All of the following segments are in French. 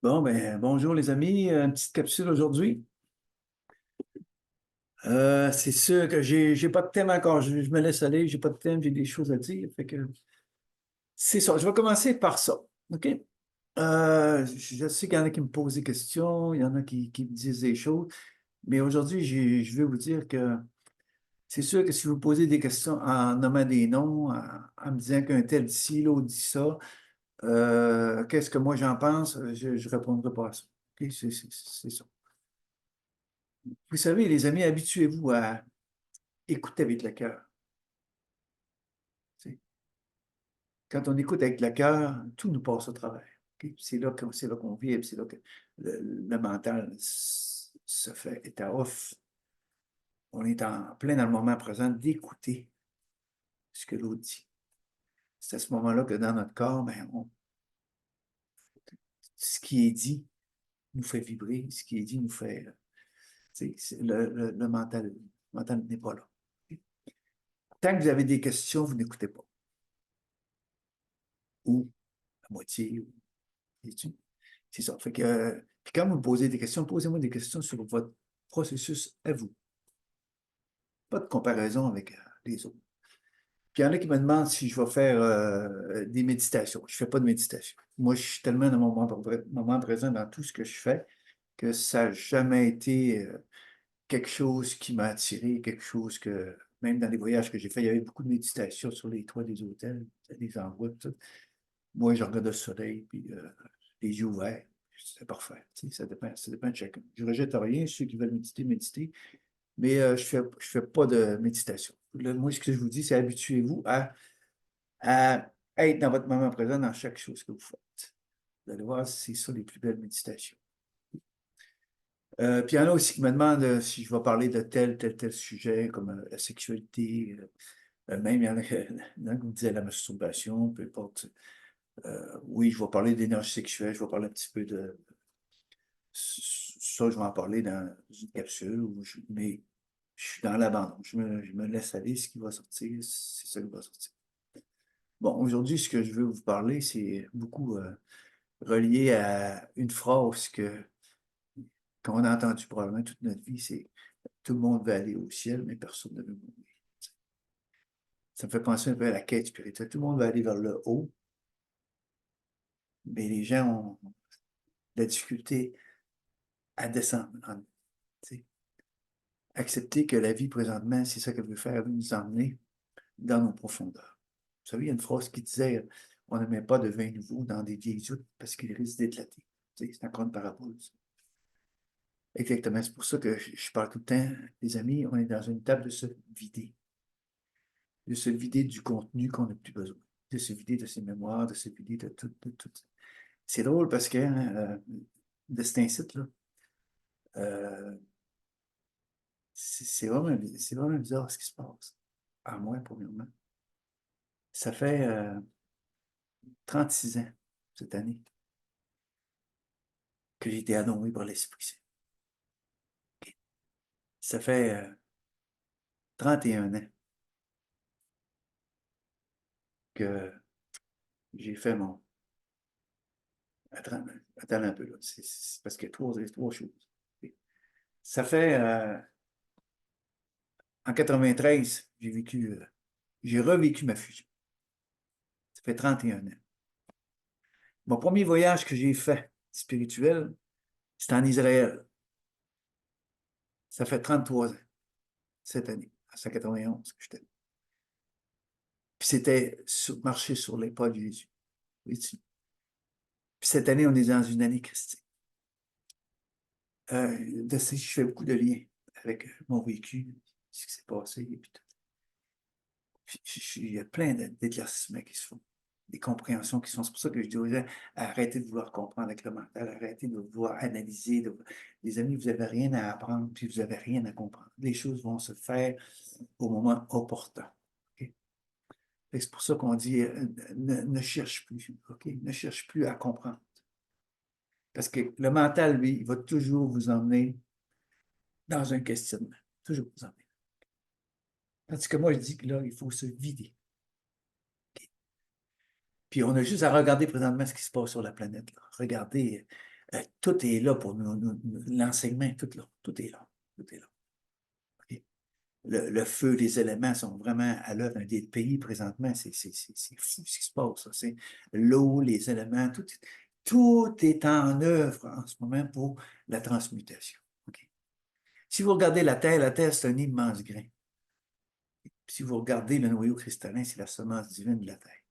Bon, ben, bonjour les amis, une petite capsule aujourd'hui. C'est sûr que j'ai pas de thème encore, je me laisse aller, j'ai pas de thème, j'ai des choses à dire, fait que c'est ça. Je vais commencer par ça, OK? Je sais qu'il y en a qui me posent des questions, il y en a qui me disent des choses, mais aujourd'hui, je vais vous dire que c'est sûr que si vous posez des questions en nommant des noms, en me disant qu'un tel dit ci, l'autre dit ça, qu'est-ce que moi j'en pense, je répondrai pas à ça. OK? C'est ça. Vous savez, les amis, habituez-vous à écouter avec le cœur. Tu sais. Quand on écoute avec le cœur, tout nous passe au travers. OK? C'est là qu'on vit, c'est là que le mental se fait, est à off. On est en plein dans le moment présent d'écouter ce que l'autre dit. C'est à ce moment-là que dans notre corps, ben, ce qui est dit nous fait vibrer, ce qui est dit nous fait. Le mental n'est pas là. Tant que vous avez des questions, vous n'écoutez pas. Ou à moitié, ou c'est ça. Fait que, puis quand vous me posez des questions, posez-moi des questions sur votre processus à vous. Pas de comparaison avec les autres. Puis il y en a qui me demandent si je vais faire des méditations. Je ne fais pas de méditation. Moi, je suis tellement dans mon moment présent dans tout ce que je fais que ça n'a jamais été quelque chose qui m'a attiré, quelque chose que, même dans les voyages que j'ai faits, il y avait beaucoup de méditation sur les toits des hôtels, des endroits, tout. Moi, je regarde le soleil, puis les yeux ouverts. C'est parfait. Tu sais, ça dépend de chacun. Je ne rejette rien. Ceux qui veulent méditer, méditer. Mais je fais pas de méditation. Là, moi, ce que je vous dis, c'est habituez-vous à être dans votre moment présent dans chaque chose que vous faites. Vous allez voir, c'est ça les plus belles méditations. Puis il y en a aussi qui me demandent si je vais parler de tel sujet, comme la sexualité. Même il y en a qui me disaient la masturbation, peu importe. Oui, je vais parler d'énergie sexuelle, je vais parler un petit peu de ça, je vais en parler dans une capsule, mais je suis dans l'abandon. Je me laisse aller, ce qui va sortir, c'est ça qui va sortir. Bon, aujourd'hui, ce que je veux vous parler, c'est beaucoup relié à une phrase qu'on a entendue probablement toute notre vie, c'est tout le monde veut aller au ciel, mais personne ne veut mourir. Ça me fait penser un peu à la quête spirituelle. Tout le monde veut aller vers le haut, mais les gens ont de la difficulté à descendre. Accepter que la vie présentement, c'est ça qu'elle veut faire, elle veut nous emmener dans nos profondeurs. Vous savez, il y a une phrase qui disait on ne met pas de vin nouveau dans des vieilles huttes parce qu'il risque d'éclater. C'est encore une parabole. Ça. Exactement. C'est pour ça que je parle tout le temps, les amis, on est dans une table de se vider du contenu qu'on n'a plus besoin, de se vider de ses mémoires, de se vider de tout, de tout. C'est drôle parce que de cet incite-là, euh, c'est vraiment bizarre ce qui se passe. À moi, premièrement. Ça fait 36 ans, cette année, que j'ai été annoncé par l'Esprit Saint. Ça fait 31 ans que j'ai fait mon. Attends un peu, là. C'est parce qu'il y a trois choses. Ça fait. En 93, j'ai revécu ma fusion. Ça fait 31 ans. Mon premier voyage que j'ai fait spirituel, c'était en Israël. Ça fait 33 ans, cette année, à 191 que j'étais. Puis c'était marcher sur les pas de Jésus. Puis cette année, on est dans une année christique. De ça, je fais beaucoup de liens avec mon vécu, ce qui s'est passé, et puis tout. Il y a plein d'éclaircissements qui se font, des compréhensions qui se font. C'est pour ça que je dis aux gens, arrêtez de vouloir comprendre avec le mental, arrêtez de vouloir analyser. Les amis, vous n'avez rien à apprendre, puis vous n'avez rien à comprendre. Les choses vont se faire au moment opportun. Okay? C'est pour ça qu'on dit, ne cherche plus, OK? Ne cherche plus à comprendre. Parce que le mental, lui, il va toujours vous emmener dans un questionnement. Toujours vous emmener. Tandis que moi, je dis que là, il faut se vider. Okay? Puis on a juste à regarder présentement ce qui se passe sur la planète. Là. Regardez Tout est là pour l'enseignement, tout là, tout est là, tout est là. OK? Le feu, les éléments sont vraiment à l'œuvre dans des pays présentement. C'est fou ce qui se passe. C'est l'eau, les éléments, tout est en œuvre en ce moment pour la transmutation. OK? Si vous regardez la Terre, c'est un immense grain. Si vous regardez le noyau cristallin, c'est la semence divine de la Terre.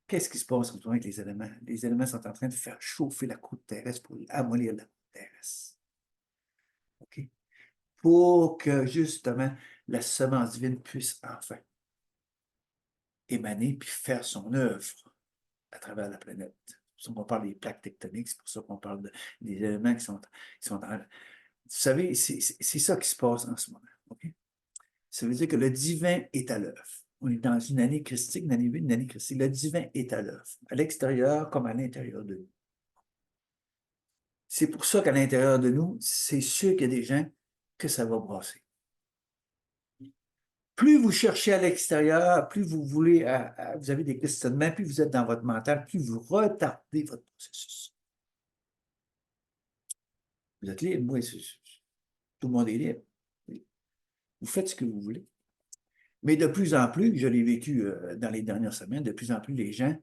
Qu'est-ce qui se passe en ce moment avec les éléments? Les éléments sont en train de faire chauffer la croûte terrestre pour amollir la croûte terrestre. OK? Pour que, justement, la semence divine puisse enfin émaner puis faire son œuvre à travers la planète. C'est pour ça qu'on parle des plaques tectoniques, c'est pour ça qu'on parle des éléments qui sont dans... Vous savez, c'est ça qui se passe en ce moment. OK? Ça veut dire que le divin est à l'œuvre. On est dans une année christique, une année 8, une année christique. Le divin est à l'œuvre, à l'extérieur comme à l'intérieur de nous. C'est pour ça qu'à l'intérieur de nous, c'est sûr qu'il y a des gens que ça va brasser. Plus vous cherchez à l'extérieur, plus vous voulez, vous avez des questionnements, plus vous êtes dans votre mental, plus vous retardez votre processus. Vous êtes libre, moi, tout le monde est libre. Vous faites ce que vous voulez. Mais de plus en plus, je l'ai vécu dans les dernières semaines, de plus en plus, les gens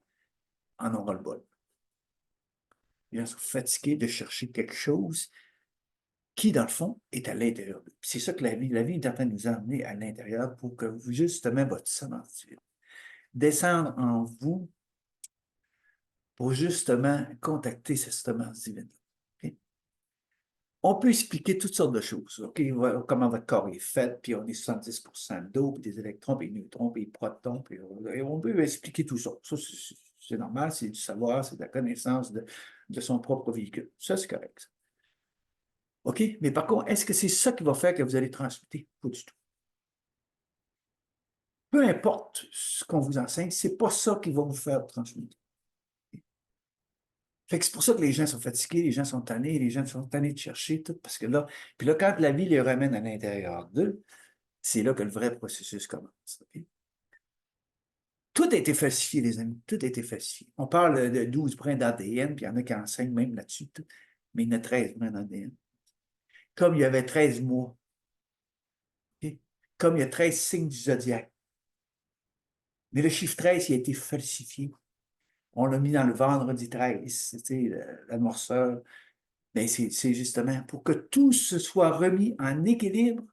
en ont ras-le-bol. Les gens sont fatigués de chercher quelque chose qui, dans le fond, est à l'intérieur d'eux. C'est ça que la vie est en train de nous emmener à l'intérieur pour que vous, justement, votre semence divine descendre en vous pour justement contacter cette semence divine. Okay? On peut expliquer toutes sortes de choses. Okay? Comment votre corps est fait, puis on est 70% d'eau, puis des électrons, puis des neutrons, puis des protons, puis on peut expliquer tout ça. Ça, c'est normal, c'est du savoir, c'est de la connaissance de son propre véhicule. Ça, c'est correct. OK? Mais par contre, est-ce que c'est ça qui va faire que vous allez transmuter? Pas du tout. Peu importe ce qu'on vous enseigne, c'est pas ça qui va vous faire transmuter. Fait que c'est pour ça que les gens sont fatigués, les gens sont tannés, les gens sont tannés de chercher tout, parce que là, puis là, quand la vie les ramène à l'intérieur d'eux, c'est là que le vrai processus commence. Okay? Tout a été falsifié, les amis, tout a été falsifié. On parle de 12 brins d'ADN, puis il y en a qui enseignent même là-dessus, mais il y en a 13 brins d'ADN. Comme il y avait 13 mois, okay? Comme il y a 13 signes du zodiaque. Mais le chiffre 13, il a été falsifié. On l'a mis dans le vendredi 13, l'amorceur. Mais c'est justement pour que tout se soit remis en équilibre,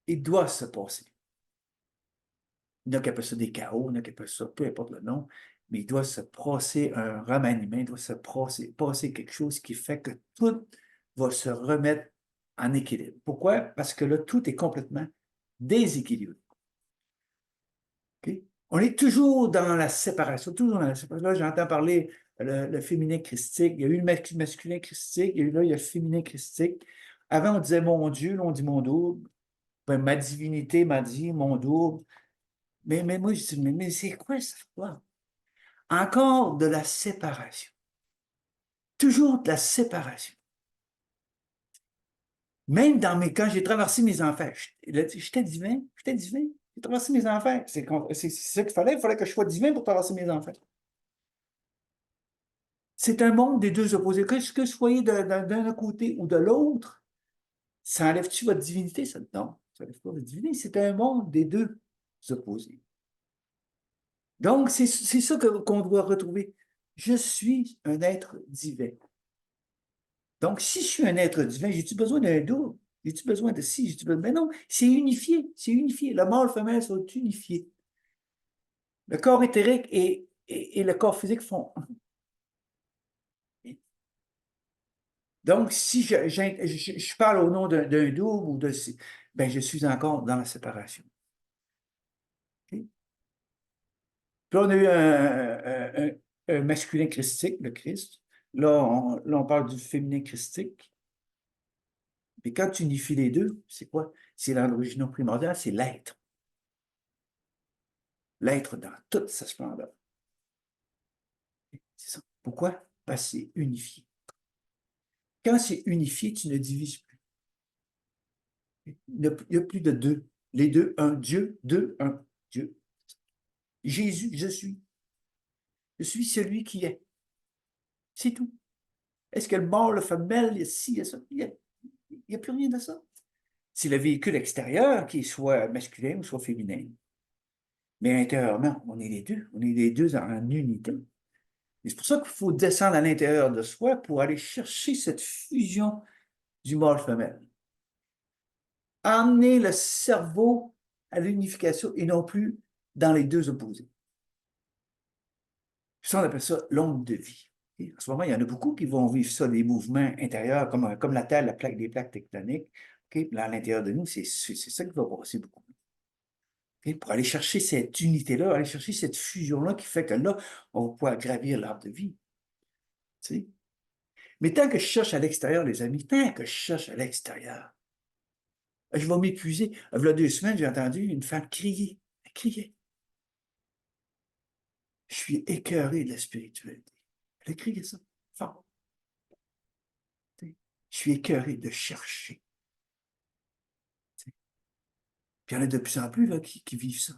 il doit se passer. Il y en a qui appellent ça des chaos, il y en a qui appellent ça, peu importe le nom, mais il doit se passer un remaniement, il doit se passer quelque chose qui fait que tout va se remettre en équilibre. Pourquoi? Parce que là, tout est complètement déséquilibré. Okay? On est toujours dans la séparation, toujours dans la séparation. Là, j'entends parler le féminin christique, il y a eu le masculin christique, il y a le féminin christique. Avant, on disait mon Dieu, là, on dit mon double. Ben, ma divinité m'a dit mon double. Mais moi, je dis, mais c'est quoi ça? Wow. Encore de la séparation. Toujours de la séparation. Même quand j'ai traversé mes enfers, j'étais divin, j'ai traversé mes enfers. C'est ça il fallait que je sois divin pour traverser mes enfers. C'est un monde des deux opposés. Que vous soyez d'un côté ou de l'autre, ça enlève-tu votre divinité? Ça? Non, ça n'enlève pas votre divinité. C'est un monde des deux opposés. Donc, c'est ça qu'on doit retrouver. Je suis un être divin. Donc, si je suis un être divin, j'ai-tu besoin d'un double? J'ai-tu besoin de ci? J'ai-tu besoin... Mais non, c'est unifié. C'est unifié. Le mâle et le femelle sont unifiés. Le corps éthérique et le corps physique font un. Donc, si je parle au nom d'un double ou ben, je suis encore dans la séparation. Okay? Puis là, on a eu un masculin christique, le Christ. Là, on parle du féminin christique. Mais quand tu unifies les deux, c'est quoi? C'est l'origine primordiale, c'est l'être. L'être dans toute sa splendeur. C'est ça. Pourquoi? Parce que c'est unifié. Quand c'est unifié, tu ne divises plus. Il n'y a plus de deux. Les deux, un Dieu, deux, un Dieu. Jésus, je suis. Je suis celui qui est. C'est tout. Est-ce que le mâle, la femelle, il y a ci, il y a ça? Il n'y a plus rien de ça. C'est le véhicule extérieur qui est soit masculin ou soit féminin. Mais intérieurement, on est les deux. On est les deux en unité. Et c'est pour ça qu'il faut descendre à l'intérieur de soi pour aller chercher cette fusion du mâle-femelle. Amener le cerveau à l'unification et non plus dans les deux opposés. Ça, on appelle ça l'onde de vie. Et en ce moment, il y en a beaucoup qui vont vivre ça, des mouvements intérieurs, comme la Terre, des plaques tectoniques. Okay? Là, à l'intérieur de nous, c'est ça qui va passer beaucoup. Okay? Pour aller chercher cette unité-là, aller chercher cette fusion-là qui fait que là, on va pouvoir gravir l'arbre de vie. T'sais? Mais tant que je cherche à l'extérieur, les amis, tant que je cherche à l'extérieur, je vais m'épuiser. Il y a 2 semaines, j'ai entendu une femme crier. Elle criait. Je suis écœuré de la spiritualité. Elle a crié ça, fort. Je suis écœuré de chercher. Puis il y en a de plus en plus là, qui vivent ça.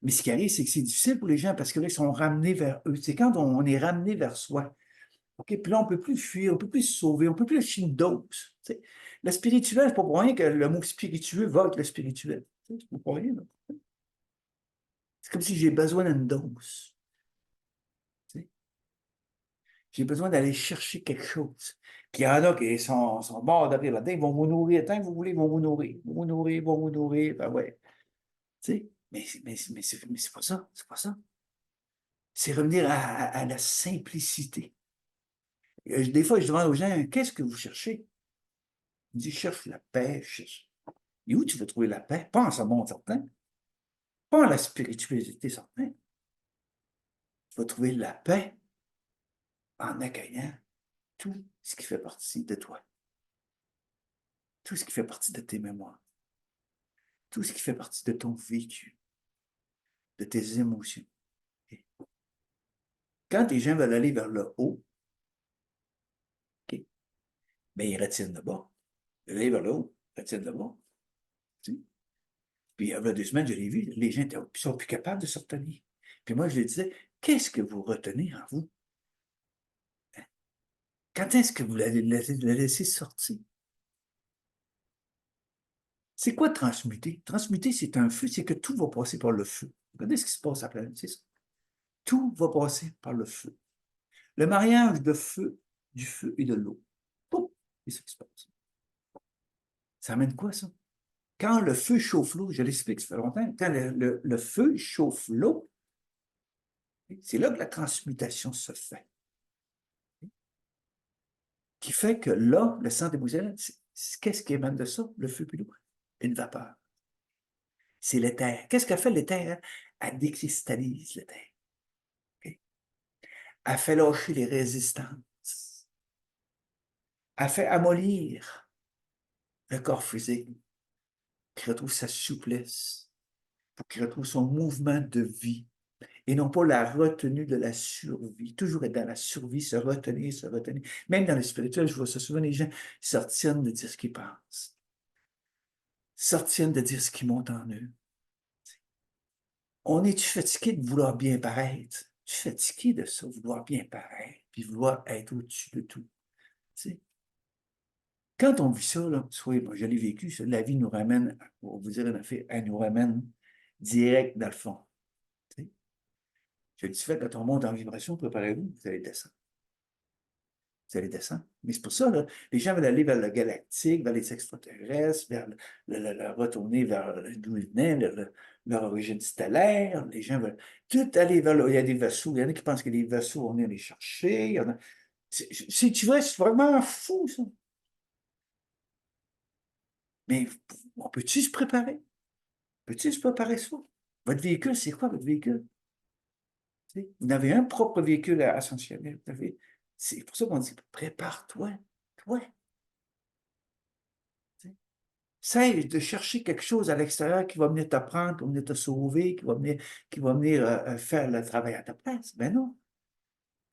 Mais ce qui arrive, c'est que c'est difficile pour les gens parce que là, ils sont ramenés vers eux. C'est quand on est ramené vers soi. OK? Puis là, on ne peut plus fuir, on ne peut plus se sauver, on ne peut plus lâcher une dose. T'sais. Le spirituel, c'est pas pour rien que le mot spiritueux va avec le spirituel. C'est pas pour rien. C'est comme si j'ai besoin d'une dose. J'ai besoin d'aller chercher quelque chose. Puis il y en a qui sont morts de rire là-dedans, ils vont vous nourrir. Tant que vous voulez, ils vont vous nourrir. Ils vont vous nourrir, ils vont vous nourrir. Ben ouais. Tu sais, mais c'est pas ça. C'est pas ça. C'est revenir à la simplicité. Des fois, je demande aux gens, qu'est-ce que vous cherchez? Ils me disent, je cherche la paix. Et où tu veux trouver la paix? Pas en ce monde certain. Pas en la spiritualité certain. Tu vas trouver la paix en accueillant tout ce qui fait partie de toi. Tout ce qui fait partie de tes mémoires. Tout ce qui fait partie de ton vécu, de tes émotions. Quand les gens veulent aller vers le haut, okay, ben ils retiennent le bas. Ils veulent aller vers le haut, ils retiennent le bas. Tu sais. Puis il y a 2 semaines, je l'ai vu, les gens sont plus capables de se retenir. Puis moi, je leur disais, qu'est-ce que vous retenez en vous? Hein? Quand est-ce que vous la laissez sortir? C'est quoi transmuter? Transmuter, c'est un feu, c'est que tout va passer par le feu. Regardez ce qui se passe à la planète, c'est ça. Tout va passer par le feu. Le mariage de feu, du feu et de l'eau. C'est ce qui se passe. Ça amène quoi, ça? Quand le feu chauffe l'eau, je l'explique, ça fait longtemps, quand le feu chauffe l'eau, c'est là que la transmutation se fait. Qui fait que là, le sang d'émotionnel, qu'est-ce qui émane de ça, le feu puis l'eau? Une vapeur. C'est l'éther. Qu'est-ce qu'a fait l'éther? Elle décristallise l'éther. Okay? Elle fait lâcher les résistances. Elle fait amollir le corps physique, qui retrouve sa souplesse, pour qu'il retrouve son mouvement de vie, et non pas la retenue de la survie. Toujours être dans la survie, se retenir, se retenir. Même dans le spirituel, je vois ça souvent, les gens sortent de dire ce qu'ils pensent, sortent de dire ce qui monte en eux. On est-tu fatigué de vouloir bien paraître? Tu es fatigué de ça, vouloir bien paraître, puis vouloir être au-dessus de tout. T'sais. Quand on vit ça, là, soit, moi, je l'ai vécu, ça, la vie nous ramène, pour vous dire une affaire, elle nous ramène direct dans le fond. T'sais. Je le dis, fait, quand on monte en vibration, préparez-vous, vous allez descendre. Vous allez descendre. Mais c'est pour ça, là, les gens veulent aller vers le galactique, vers les extraterrestres, vers retourner vers d'où ils venaient, leur origine stellaire. Les gens veulent tout aller vers il y a des vaisseaux. Il y en a qui pensent que les vaisseaux, on vient les chercher. Il y en a... tu vois, c'est vraiment fou, ça. Mais on peut-tu se préparer? Peut-tu se préparer ça? Votre véhicule, c'est quoi votre véhicule? Vous avez un propre véhicule ascensionnel. C'est pour ça qu'on dit prépare-toi. Toi. Cesse de chercher quelque chose à l'extérieur qui va venir t'apprendre, qui va venir te sauver, qui va venir faire le travail à ta place. Ben non.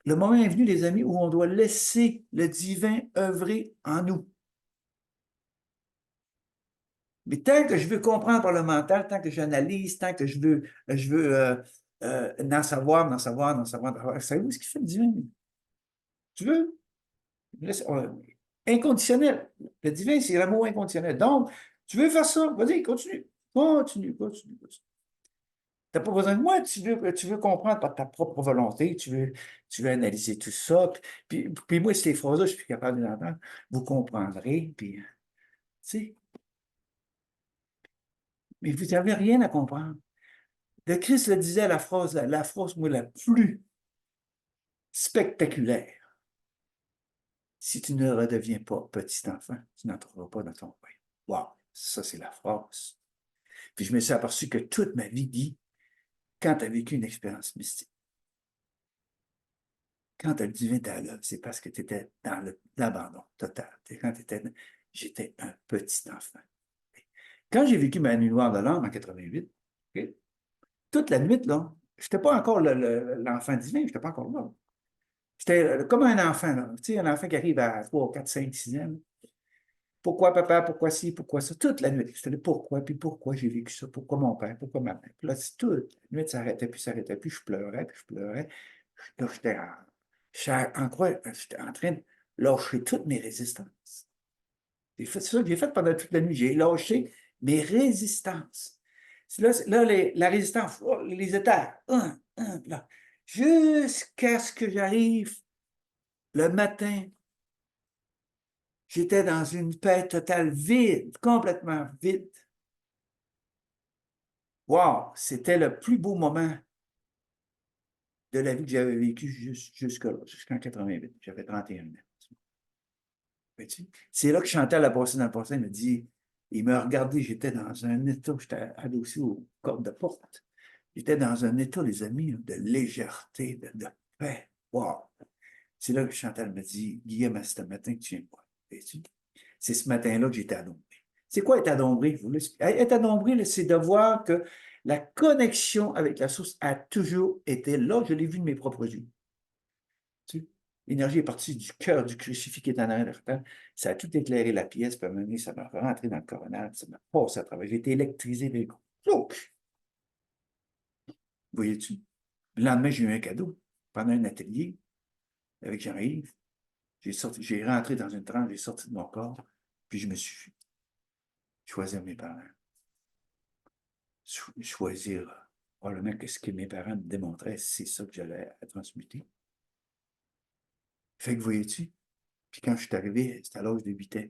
Le moment est venu, les amis, où on doit laisser le divin œuvrer en nous. Mais tant que je veux comprendre par le mental, tant que j'analyse, tant que je veux en savoir, savez-vous ce qui fait le divin? Tu veux? Inconditionnel. Le divin, c'est l'amour inconditionnel. Donc, tu veux faire ça? Vas-y, continue. Continue, continue, continue. Tu n'as pas besoin de moi, tu veux comprendre par ta propre volonté, tu veux analyser tout ça. Puis moi, ces phrases-là, je suis capable de l'entendre. Vous comprendrez, puis, tu sais, mais vous n'avez rien à comprendre. Le Christ le disait, la phrase, moi, la plus spectaculaire. Si tu ne redeviens pas petit enfant, tu n'entreras pas dans ton royaume. Wow, ça, c'est la phrase. Puis je me suis aperçu que toute ma vie dit, quand tu as vécu une expérience mystique, quand le divin t'a là, c'est parce que tu étais dans l'abandon total. J'étais un petit enfant. Quand j'ai vécu ma nuit noire de l'âme en 88, okay, toute la nuit, là, je n'étais pas encore l'enfant divin, je n'étais pas encore là. J'étais comme un enfant, là. Tu sais, un enfant qui arrive à 3, 4, 5, 6 ans. Pourquoi papa, pourquoi ci, pourquoi ça? Toute la nuit. J'étais là, pourquoi, puis pourquoi j'ai vécu ça? Pourquoi mon père, pourquoi ma mère? Puis là, toute la nuit, ça s'arrêtait plus, je pleurais, puis je pleurais. Là, j'étais en train de lâcher toutes mes résistances. C'est ça que j'ai fait pendant toute la nuit. J'ai lâché mes résistances. Là, la résistance, oh, les étages, là, jusqu'à ce que j'arrive le matin, j'étais dans une paix totale, vide, complètement vide. Wow, c'était le plus beau moment de la vie que j'avais vécu jusqu'en 88. J'avais 31 ans. C'est là que Chantal a passé dans le passé, il m'a regardé, j'étais dans un état, j'étais adossé aux cordes de porte. J'étais dans un état, les amis, de légèreté, de paix. Wow! C'est là que Chantal me dit, Guillaume, c'est ce matin que tu viens me voir. C'est ce matin-là que j'étais adombré. C'est quoi être adombré? Être adombré, c'est de voir que la connexion avec la source a toujours été là. Je l'ai vu de mes propres yeux. L'énergie est partie du cœur du crucifix qui est en arrière de la table. Ça a tout éclairé la pièce, puis à un moment donné, ça m'a rentré dans le coronal, ça m'a passé à travers. J'ai été électrisé d'un coup. Voyez-tu? Le lendemain, j'ai eu un cadeau. Pendant un atelier avec Jean-Yves, j'ai rentré dans une tranche, j'ai sorti de mon corps, puis je me suis choisir mes parents. Choisir probablement que ce que mes parents me démontraient, c'est ça que j'allais transmuter. Fait que voyez-tu? Puis quand je suis arrivé, c'était à l'âge de 8 ans.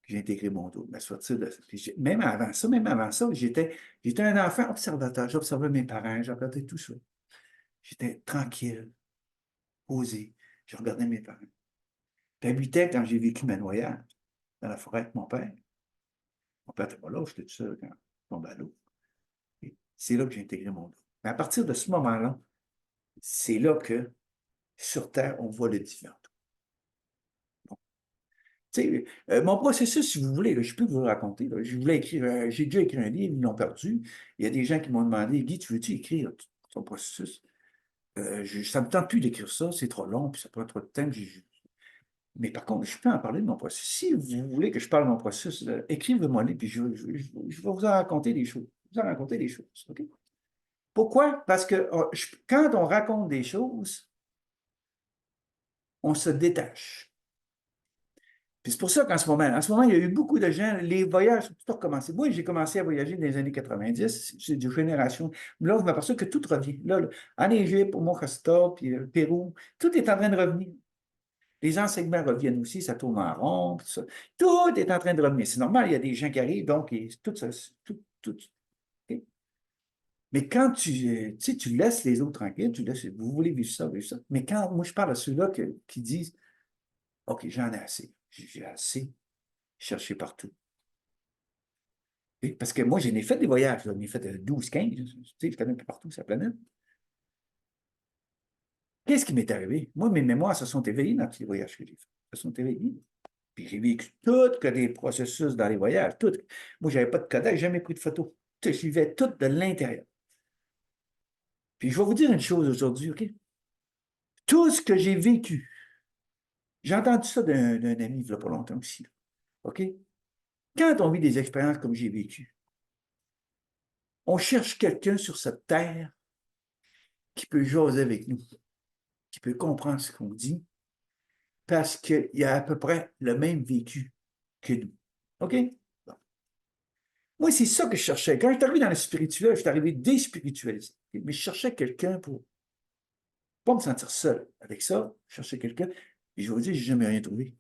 J'ai intégré mon dos. Même avant ça, j'étais un enfant observateur. J'observais mes parents, je regardais tout ça. J'étais tranquille, posé. Je regardais mes parents. Puis à 8 ans, quand j'ai vécu ma noyade dans la forêt avec mon père n'était pas là, j'étais tout seul quand je tombais à l'eau. C'est là que j'ai intégré mon dos. Mais à partir de ce moment-là, c'est là que, sur Terre, on voit le divin. Mon processus, si vous voulez, là, je peux vous le raconter. Là. Je voulais écrire, j'ai déjà écrit un livre, ils l'ont perdu. Il y a des gens qui m'ont demandé, Guy, tu veux-tu écrire ton processus? Ça ne me tente plus d'écrire ça, c'est trop long, puis ça prend trop de temps. Mais par contre, je peux en parler de mon processus. Si vous voulez que je parle de mon processus, écrivez-moi, puis je vais vous en raconter des choses. Vous en raconter des choses, OK? Pourquoi? Parce que quand on raconte des choses, on se détache. Puis c'est pour ça qu'en ce moment, il y a eu beaucoup de gens, les voyages ont tout recommencé. Moi, j'ai commencé à voyager dans les années 90, c'est de génération. Là, je m'aperçois que tout revient. Là, en Égypte, au Mont-Costa, puis le Pérou, tout est en train de revenir. Les enseignements reviennent aussi, ça tourne en rond, tout ça. Tout est en train de revenir. C'est normal, il y a des gens qui arrivent, donc tout ça, tout. Okay? Mais quand tu laisses les autres tranquilles, vous voulez vivre ça, vivre ça. Mais quand moi, je parle à ceux-là qui disent, OK, j'en ai assez. J'ai assez cherché partout. Parce que moi, j'en ai fait des voyages. J'en ai fait 12, 15. Tu sais, je connais un peu partout sur la planète. Qu'est-ce qui m'est arrivé? Moi, mes mémoires se sont éveillées dans tous les voyages que j'ai faits. Se sont éveillées. Puis j'ai vécu tout que des processus dans les voyages. Tout. Moi, je n'avais pas de Kodak, jamais pris de photo. Je vivais tout de l'intérieur. Puis je vais vous dire une chose aujourd'hui, OK? Tout ce que j'ai vécu, j'ai entendu ça d'un ami il n'y a pas longtemps aussi. OK? Quand on vit des expériences comme j'ai vécu, on cherche quelqu'un sur cette terre qui peut jaser avec nous, qui peut comprendre ce qu'on dit, parce qu'il a à peu près le même vécu que nous. OK? Bon. Moi, c'est ça que je cherchais. Quand je suis arrivé dans le spirituel, je suis arrivé déspiritualisé. Mais je cherchais quelqu'un pour pas me sentir seul. Avec ça, je cherchais quelqu'un. Et je vais vous dire, j'ai jamais rien trouvé.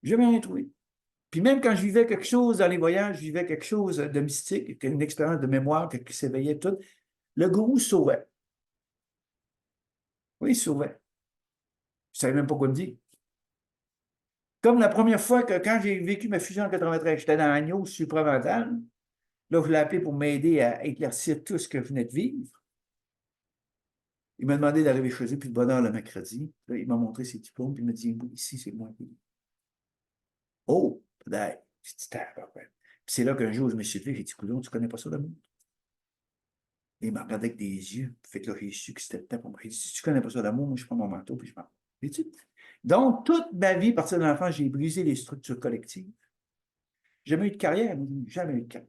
Jamais rien trouvé. Puis même quand je vivais quelque chose dans les voyages, je vivais quelque chose de mystique, une expérience de mémoire qui s'éveillait, tout, le gourou sauvait. Oui, il sauvait. Je ne savais même pas quoi me dire. Comme la première fois que quand j'ai vécu ma fusion en 93, j'étais dans l'agneau supramental. Là, je l'ai appelé pour m'aider à éclaircir tout ce que je venais de vivre. Il m'a demandé d'arriver chez lui, puis de bonheur le mercredi. Là, il m'a montré ses diplômes, puis il m'a dit, oui, ici, c'est moi. Oh, peut-être. J'ai dit, ouais. Puis c'est là qu'un jour, je me suis levé, j'ai dit, coudonc, tu connais pas ça, l'amour? Et il m'a regardé avec des yeux. Fait que là, j'ai su que c'était le temps pour moi. Il dit, si tu connais pas ça, l'amour, moi, je prends mon manteau, puis je m'en vais. Donc, toute ma vie, à partir de l'enfant, j'ai brisé les structures collectives. Jamais eu de carrière, jamais eu de carrière.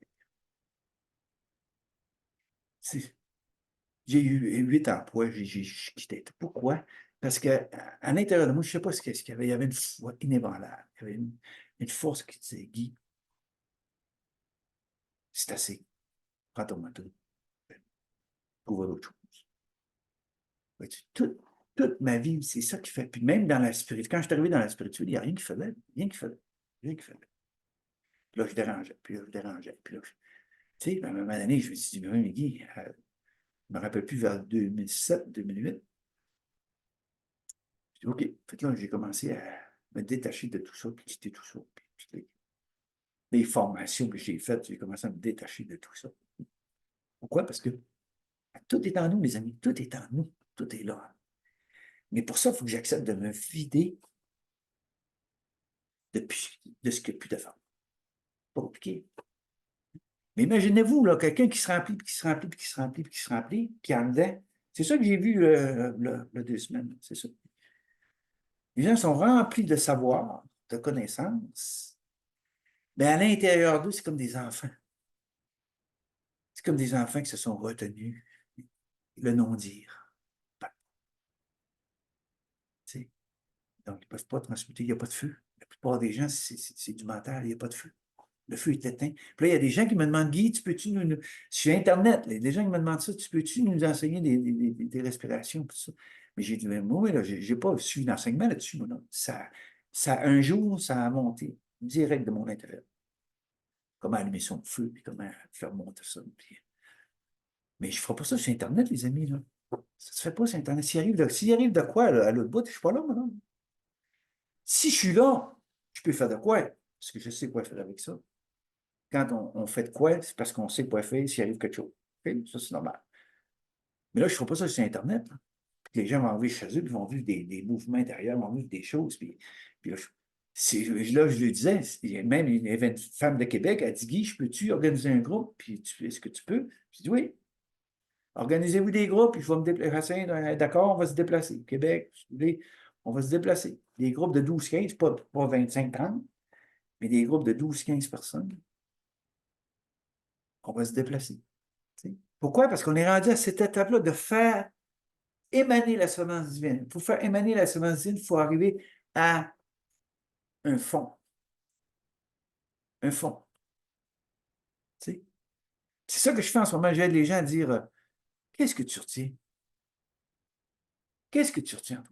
J'ai eu 8 emplois, j'ai quitté. Pourquoi? Parce qu'à l'intérieur de moi, je ne sais pas ce qu'il y avait. Il y avait une foi inébranlable. Il y avait une force qui disait, Guy, c'est assez. Prends ton manteau. Trouve d'autres choses. Toute ma vie, c'est ça qui fait. Puis même dans la spiritualité, quand je suis arrivé dans la spiritualité, il n'y a rien qui faisait. Rien qui faisait. Rien qui faisait. Puis là, je dérangeais. Puis là, je dérangeais. Puis là, tu sais, à un moment donné, je me suis dit, mais oui, Guy, je ne me rappelle plus vers 2007, 2008. J'ai dit, OK. Fait que là, j'ai commencé à me détacher de tout ça, puis quitter tout ça. Puis toutes les formations que j'ai faites, j'ai commencé à me détacher de tout ça. Pourquoi? Parce que tout est en nous, mes amis. Tout est en nous. Tout est là. Mais pour ça, il faut que j'accepte de me vider de ce qu'il n'y a plus de faire. Pas compliqué. Mais imaginez-vous, là, quelqu'un qui se remplit, puis qui se remplit, puis qui se remplit, puis qui se remplit, puis en dedans. C'est ça que j'ai vu le 2 semaines. C'est ça. Les gens sont remplis de savoir, de connaissances. Mais à l'intérieur d'eux, c'est comme des enfants. C'est comme des enfants qui se sont retenus. Le non-dire. Donc, ils ne peuvent pas transmuter, il n'y a pas de feu. La plupart des gens, c'est du mental, il n'y a pas de feu. Le feu est éteint. Puis là, il y a des gens qui me demandent, Guy, tu peux-tu sur Internet, il y a des gens qui me demandent ça, tu peux-tu nous enseigner des respirations, tout ça? Mais j'ai dit, mais moi, là, je n'ai pas suivi d'enseignement là-dessus, moi, là. Un jour, ça a monté direct de mon intérieur. Comment allumer son feu, puis comment faire monter ça. Mais je ne ferai pas ça sur Internet, les amis, là. Ça ne se fait pas sur Internet. S'il arrive de quoi, là, à l'autre bout, je ne suis pas là, moi, là. Si je suis là, je peux faire de quoi? Parce que je sais quoi faire avec ça. Quand on fait de quoi, c'est parce qu'on sait quoi faire s'il arrive quelque chose. Okay? Ça, c'est normal. Mais là, je ne ferai pas ça sur Internet. Là. Les gens vont vivre chez eux, puis vont vivre des mouvements intérieurs, vont vivre des choses. Puis là, je le disais, il y a même une femme de Québec, elle dit, Guy, je peux-tu organiser un groupe? Puis est-ce que tu peux? Je dis oui. Organisez-vous des groupes, puis je vais me déplacer. D'accord, on va se déplacer. Québec, si vous voulez, on va se déplacer. Des groupes de 12-15, pas 25-30, mais des groupes de 12-15 personnes. On va se déplacer. T'sais. Pourquoi? Parce qu'on est rendu à cette étape-là de faire émaner la semence divine. Pour faire émaner la semence divine, il faut arriver à un fond. Un fond. T'sais. C'est ça que je fais en ce moment. J'aide les gens à dire qu'est-ce que tu retiens? Qu'est-ce que tu retiens?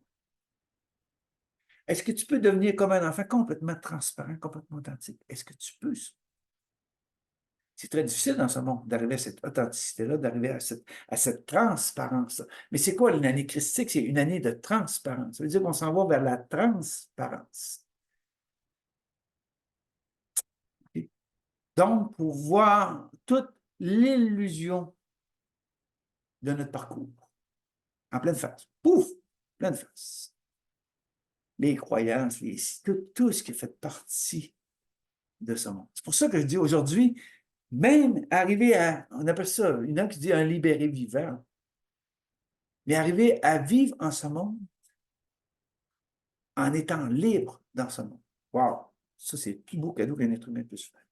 Est-ce que tu peux devenir comme un enfant complètement transparent, complètement authentique? Est-ce que tu peux? C'est très difficile dans ce monde d'arriver à cette authenticité-là, d'arriver à cette transparence-là. Mais c'est quoi une année christique? C'est une année de transparence. Ça veut dire qu'on s'en va vers la transparence. Okay? Donc, pour voir toute l'illusion de notre parcours en pleine face. Pouf! Pleine face. Les croyances, tout ce qui fait partie de ce monde. C'est pour ça que je dis aujourd'hui, même arriver à, on appelle ça, il y en a qui dit un libéré vivant, mais arriver à vivre en ce monde en étant libre dans ce monde. Wow! Ça, c'est le plus beau cadeau qu'un être humain puisse faire.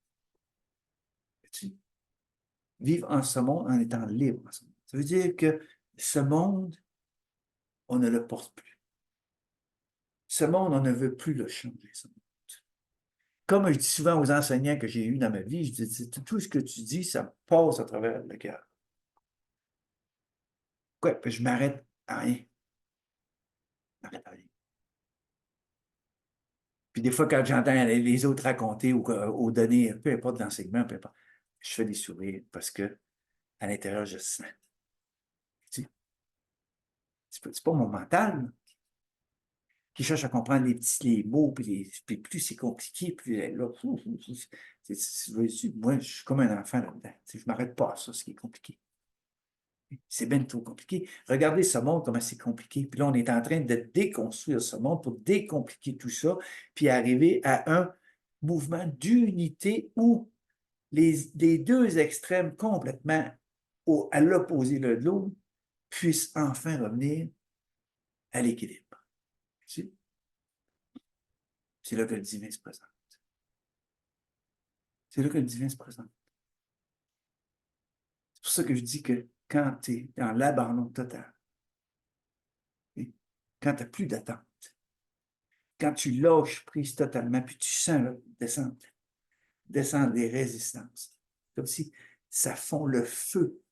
Vivre en ce monde en étant libre. Ça veut dire que ce monde, on ne le porte plus. Ce monde, on ne veut plus le changer, ce monde. Comme je dis souvent aux enseignants que j'ai eus dans ma vie, je dis, tout ce que tu dis, ça passe à travers le cœur. Quoi? Puis je m'arrête à rien. Je m'arrête à rien. Puis des fois, quand j'entends les autres raconter ou donner, peu importe l'enseignement, peu importe, je fais des sourires parce que à l'intérieur, je sens. C'est pas mon mental là, qui cherche à comprendre les mots, puis plus c'est compliqué, plus là, moi, je suis comme un enfant là-dedans. Je ne m'arrête pas à ça, ce qui est compliqué. C'est bien trop compliqué. Regardez ce monde, comment c'est compliqué. Puis là, on est en train de déconstruire ce monde pour décompliquer tout ça, puis arriver à un mouvement d'unité où les deux extrêmes complètement à l'opposé l'un de l'autre puissent enfin revenir à l'équilibre. C'est là que le divin se présente. C'est là que le divin se présente. C'est pour ça que je dis que quand tu es dans l'abandon total, quand tu n'as plus d'attente, quand tu lâches prise totalement, puis tu sens là, descendre des résistances, comme si ça fond le feu,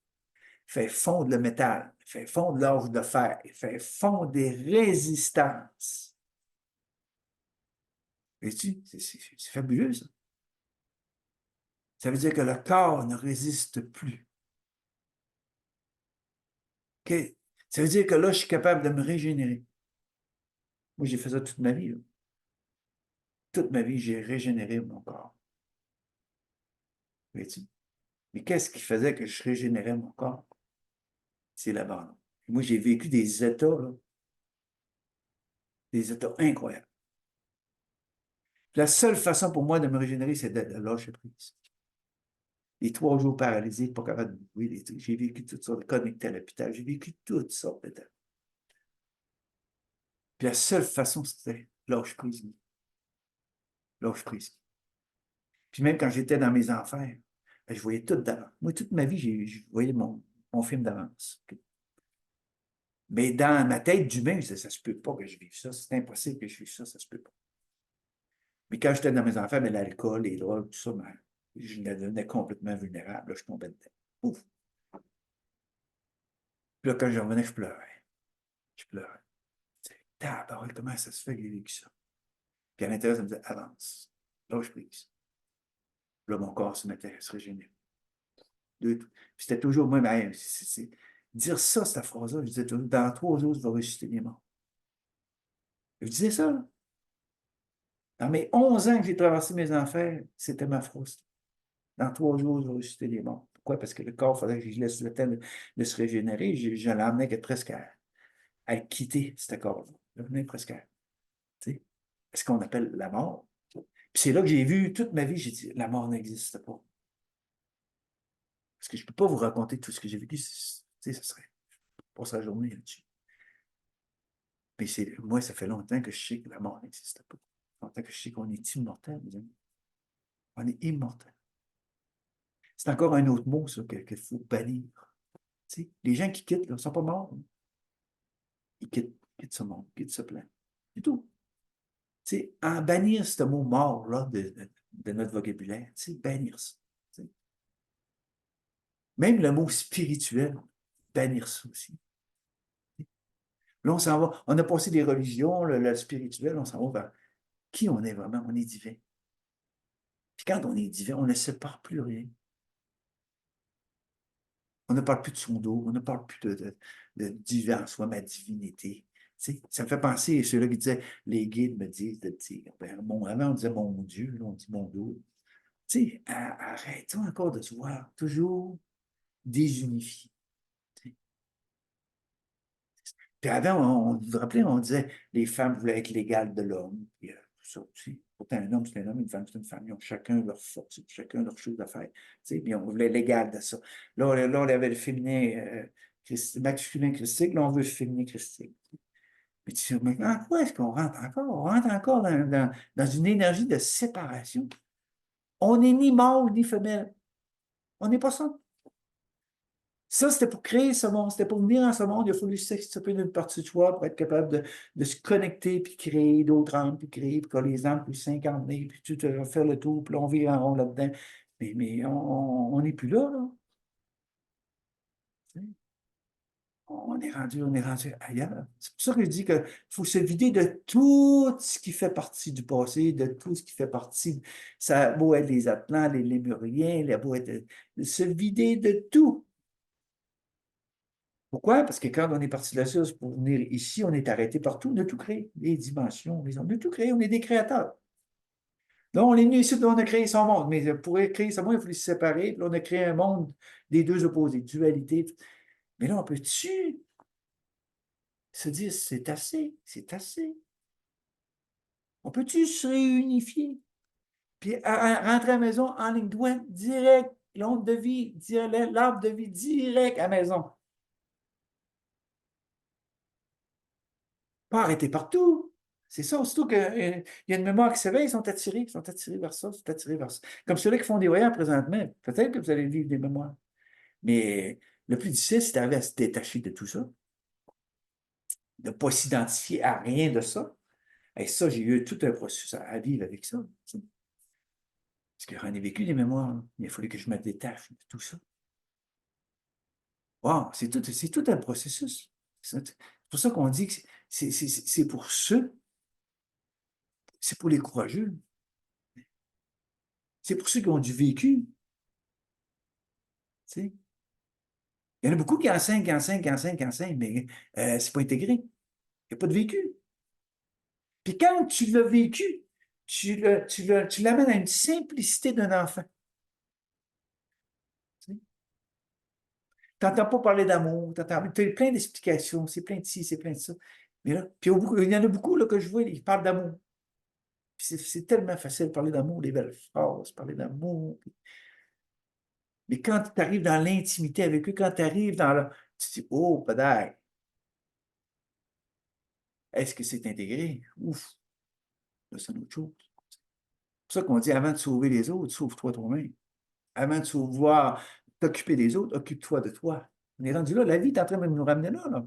fait fondre le métal, fait fondre l'orge de fer, fait fondre des résistances. Vois-tu, c'est fabuleux, ça. Ça veut dire que le corps ne résiste plus. Okay? Ça veut dire que là, je suis capable de me régénérer. Moi, j'ai fait ça toute ma vie. Là. Toute ma vie, j'ai régénéré mon corps. Vois-tu? Mais qu'est-ce qui faisait que je régénérais mon corps? C'est l'abandon. Moi, j'ai vécu des états, là, des états incroyables. La seule façon pour moi de me régénérer, c'est de lâcher prise. Les 3 jours paralysés, pas capable de bouger. J'ai vécu toutes sortes de connectés à l'hôpital. J'ai vécu toutes sortes de temps. Puis la seule façon, c'était lâche prise. Lâche prise. Puis même quand j'étais dans mes enfers, je voyais tout d'avance. Moi, toute ma vie, je voyais mon film d'avance. Mais dans ma tête d'humain, je disais, ça se peut pas que je vive ça. C'est impossible que je vive ça, ça se peut pas. Mais quand j'étais dans mes enfants, mais l'alcool, les drogues, tout ça, je devenais complètement vulnérable. Là, je tombais dedans. Ouf. Puis là, quand je revenais, je pleurais. Je pleurais. Tabarouette, comment ça se fait que j'ai vécu ça? Puis à l'intérieur, ça me disait, avance. Lâche prise. Là, mon corps se mettait à se régénérer. C'était toujours moi, mais dire ça, cette phrase-là, je disais toujours, dans 3 jours, je vais ressusciter les morts. Je disais ça, là. Dans mes 11 ans que j'ai traversé mes enfers, c'était ma phrase. Dans 3 jours, je vais ressusciter les morts. Pourquoi? Parce que le corps, il fallait que je laisse le temps de se régénérer. Je l'emmenais presque à quitter ce corps-là. Je venais presque à, ce qu'on appelle la mort. Puis c'est là que j'ai vu toute ma vie, j'ai dit, la mort n'existe pas. Parce que je ne peux pas vous raconter tout ce que j'ai vécu. Ça serait pour sa journée là-dessus. Mais moi, ça fait longtemps que je sais que la mort n'existe pas. Longtemps que je sais qu'on est immortel, vous amis. On est immortel. C'est encore un autre mot, ça, qu'il faut bannir. Les gens qui quittent, ne sont pas morts. Ils quittent ce monde, quittent ce plan. C'est tout. En bannir ce mot mort-là de notre vocabulaire, bannir ça. T'sais. Même le mot spirituel, bannir ça aussi. Là, on s'en va. On a passé des religions, le spirituel, on s'en va vers qui on est vraiment. On est divin. Puis quand on est divin, on ne sépare plus rien. On ne parle plus de son dos, on ne parle plus de divin en soi, ma divinité. Ça me fait penser à ceux-là qui disaient, les guides me disent de dire, avant on disait mon Dieu, là, on dit mon dos. Arrêtons encore de se voir toujours désunifiés. Puis avant, vous vous rappelez, on disait les femmes voulaient être l'égale de l'homme. Puis, ça aussi. Pourtant, un homme, c'est un homme, une femme, c'est une femme. Ils ont chacun leur force, chacun leur chose à faire. Puis on voulait l'égal de ça. Là, on avait le féminin masculin christique, là, on veut le féminin christique. Mais tu dis, mais en quoi est-ce qu'on rentre encore? On rentre encore dans une énergie de séparation. On n'est ni mâle ni femelle. On n'est pas ça. Ça, c'était pour créer ce monde, c'était pour venir dans ce monde, il a fallu s'extirper d'une partie de toi pour être capable de se connecter, puis créer d'autres âmes, puis créer, puis que les âmes puissent s'incarner, puis tout faire le tour, puis là, on vit en rond là-dedans. Mais on n'est plus là, là. On est rendu ailleurs. C'est pour ça que je dis qu'il faut se vider de tout ce qui fait partie du passé, de tout ce qui fait partie, ça a beau être les Atlants, les Lémuriens, les beau être, de se vider de tout. Pourquoi? Parce que quand on est parti de la source pour venir ici, on est arrêté partout, on a tout créé, les dimensions, on a tout créé, on est des créateurs. Donc, on est venu ici, on a créé son monde, mais pour créer son monde, il faut se séparer, puis on a créé un monde des deux opposés, dualité. Mais là, on peut-tu se dire, c'est assez, c'est assez. On peut-tu se réunifier? Puis rentrer à la maison en ligne droite, direct, l'onde de vie, l'arbre de vie, direct à la maison. Pas arrêter partout. C'est ça, aussitôt qu'il y a une mémoire qui s'éveille, ils sont attirés vers ça, ils sont attirés vers ça. Comme ceux-là qui font des voyages présentement, peut-être que vous allez vivre des mémoires. Mais le plus difficile, c'est d'arriver à se détacher de tout ça, de ne pas s'identifier à rien de ça. Et ça, j'ai eu tout un processus à vivre avec ça. Parce que j'en ai vécu des mémoires. Il a fallu que je me détache de tout ça. Wow, c'est tout un processus. C'est pour ça qu'on dit que c'est pour ceux, c'est pour les courageux. C'est pour ceux qui ont du vécu. Tu sais. Il y en a beaucoup qui enseignent, qui enseignent, qui enseignent, qui enseignent, mais c'est pas intégré. Il n'y a pas de vécu. Puis quand tu l'as vécu, tu l'amènes à une simplicité d'un enfant. Tu n'entends pas parler d'amour, tu as plein d'explications, c'est plein de ci, c'est plein de ça. Mais là, puis il y en a beaucoup là, que je vois, ils parlent d'amour. C'est tellement facile de parler d'amour, les belles phrases, parler d'amour. Mais quand tu arrives dans l'intimité avec eux, quand tu arrives dans le. Tu te dis, oh, peut-être, est-ce que c'est intégré? Ouf, là, c'est une autre chose. C'est pour ça qu'on dit, avant de sauver les autres, sauve-toi toi-même. Avant de pouvoir t'occuper des autres, occupe-toi de toi. On est rendu là, la vie est en train de nous ramener là, là.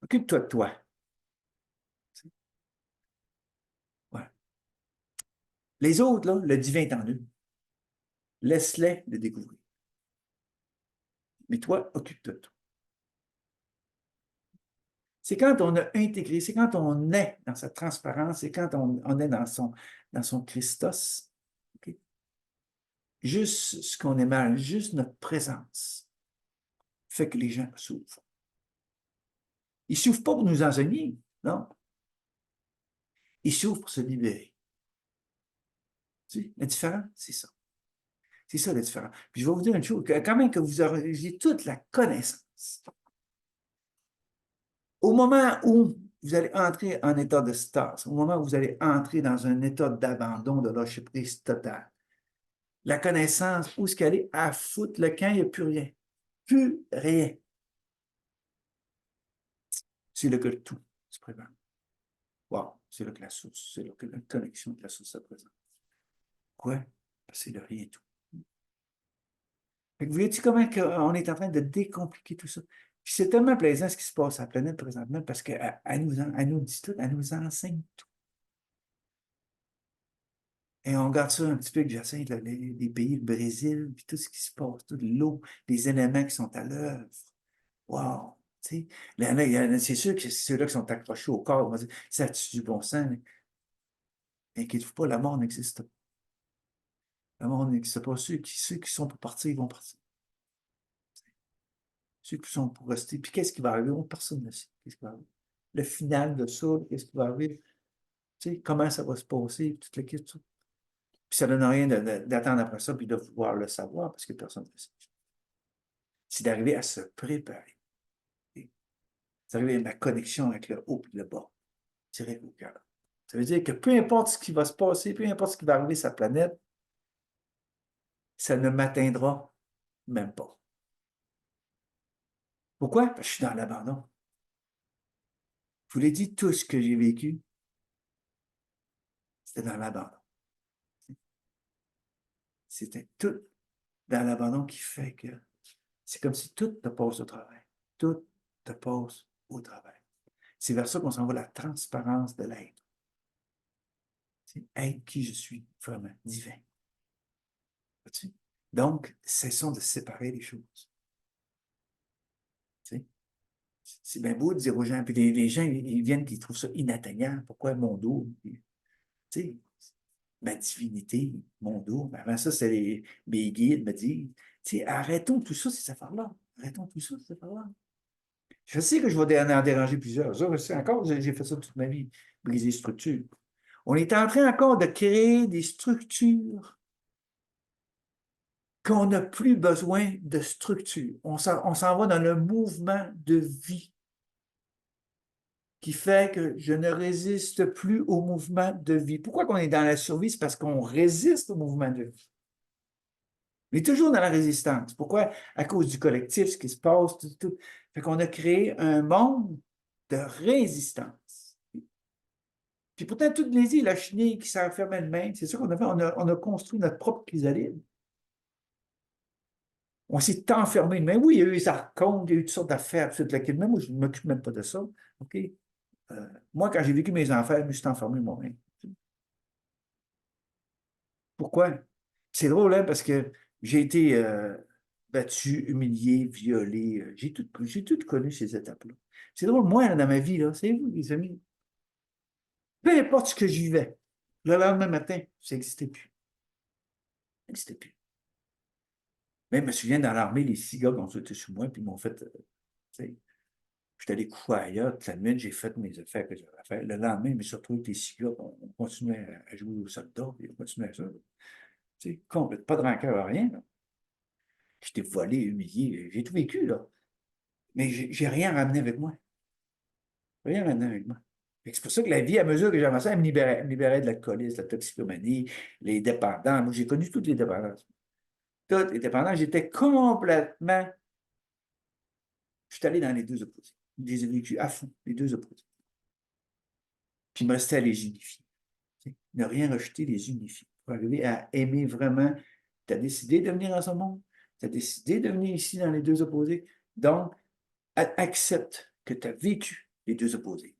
Occupe-toi de toi. Ouais. Les autres, là, le divin est en eux. Laisse-les le découvrir. Mais toi, occupe-toi de toi. C'est quand on a intégré, c'est quand on est dans sa transparence, c'est quand on est dans son Christos. Okay? Juste ce qu'on émane, juste notre présence fait que les gens s'ouvrent. Ils ne s'ouvrent pas pour nous enseigner, non. Ils s'ouvrent pour se libérer. Tu sais, la différence, c'est ça. C'est ça la différence. Puis je vais vous dire une chose, quand même que vous aurez toute la connaissance, au moment où vous allez entrer en état de stase, au moment où vous allez entrer dans un état d'abandon, de lâcher prise totale, la connaissance, où est-ce qu'elle est? À foutre le camp, il n'y a plus rien. Plus rien. C'est là que le tout se présente. Wow, c'est là que la source, c'est là que la connexion de la source se présente. Quoi? C'est le rien tout. Vous voyez-tu comment on est en train de décompliquer tout ça? Puis c'est tellement plaisant ce qui se passe à la planète présentement parce qu'elle nous dit tout, elle nous enseigne tout. Et on regarde ça un petit peu que j'essaie, les pays, le Brésil, puis tout ce qui se passe, toute l'eau, les éléments qui sont à l'œuvre. Wow! Tu sais, c'est sûr que ceux-là qui sont accrochés au corps, on va dire, ça tue du bon sens. Mais inquiétez-vous pas, la mort n'existe pas. La mort n'existe pas. Ceux qui sont pour partir, ils vont partir. Ceux qui sont pour rester. Puis qu'est-ce qui va arriver? Personne ne sait. Qu'est-ce qui va arriver? Le final de ça, qu'est-ce qui va arriver? Tu sais, comment ça va se passer? Toute la question. Puis ça ne donne rien d'attendre après ça, puis de vouloir le savoir, parce que personne ne le sait. C'est d'arriver à se préparer. C'est d'arriver à ma connexion avec le haut et le bas, direct au cœur. Ça veut dire que peu importe ce qui va se passer, peu importe ce qui va arriver sur la planète, ça ne m'atteindra même pas. Pourquoi? Parce que je suis dans l'abandon. Je vous l'ai dit, tout ce que j'ai vécu, c'était dans l'abandon. C'était tout dans l'abandon qui fait que C'est comme si tout te passe au travail. Tout te passe au travail. C'est vers ça qu'on s'en va, la transparence de l'être. C'est être qui je suis, vraiment, divin. Vois-tu? Donc, cessons de séparer les choses. Tu sais? C'est bien beau de dire aux gens, puis les gens, ils viennent, ils trouvent ça inatteignable. Pourquoi mon dos? Tu sais, ma divinité, mon dos. Mais avant ça, c'est mes guides me disent, tu sais, arrêtons tout ça, ces affaires-là. Arrêtons tout ça, ces affaires-là. Je sais que je vais en déranger plusieurs. Ça, je sais encore, j'ai fait ça toute ma vie, briser les structures. On est en train encore de créer des structures qu'on n'a plus besoin de structure. On s'en va dans le mouvement de vie qui fait que je ne résiste plus au mouvement de vie. Pourquoi qu'on est dans la survie? C'est parce qu'on résiste au mouvement de vie. On est toujours dans la résistance. Pourquoi? À cause du collectif, ce qui se passe, tout. Fait qu'on a créé un monde de résistance. Puis pourtant, toutes les îles, la chenille qui s'enferme elle-même, c'est ça qu'on a fait. On a construit notre propre chrysalide. On s'est enfermé. Mais oui, il y a eu des archontes, il y a eu toutes sortes d'affaires, tout laquelle. Même moi, je ne m'occupe même pas de ça. OK? Moi, quand j'ai vécu mes enfers, je me suis enfermé moi-même. Pourquoi? C'est drôle, hein, parce que j'ai été battu, humilié, violé. J'ai tout connu ces étapes-là. C'est drôle, moi, dans ma vie, là, c'est vous, les amis. Peu importe ce que j'y vais, le lendemain matin, ça n'existait plus. Ça n'existait plus. Même, je me souviens, dans l'armée, les 6 gars qui ont sauté sur moi, puis ils m'ont fait, tu sais, j'étais allé coucher ailleurs, toute la nuit, j'ai fait mes affaires que j'avais à faire. Le lendemain, je me suis retrouvé avec les 6 gars, on continuait à jouer aux soldats, puis on continuait à ça. Tu sais, complète, pas de rancœur, rien. Là. J'étais volé, humilié, j'ai tout vécu, là. Mais j'ai rien ramené avec moi. Rien ramené avec moi. C'est pour ça que la vie, à mesure que j'avançais, elle me libérait de l'alcoolisme, de la toxicomanie, les dépendants. Moi, j'ai connu toutes les dépendances. Toutes les dépendances, j'étais complètement. Je suis allé dans les deux opposés. Je les ai vécus à fond, les deux opposés. Puis il me restait à les unifier. Ne rien rejeter, les unifier. Pour arriver à aimer vraiment. Tu as décidé de venir dans ce monde. Tu as décidé de venir ici dans les deux opposés. Donc, accepte que tu as vécu les deux opposés.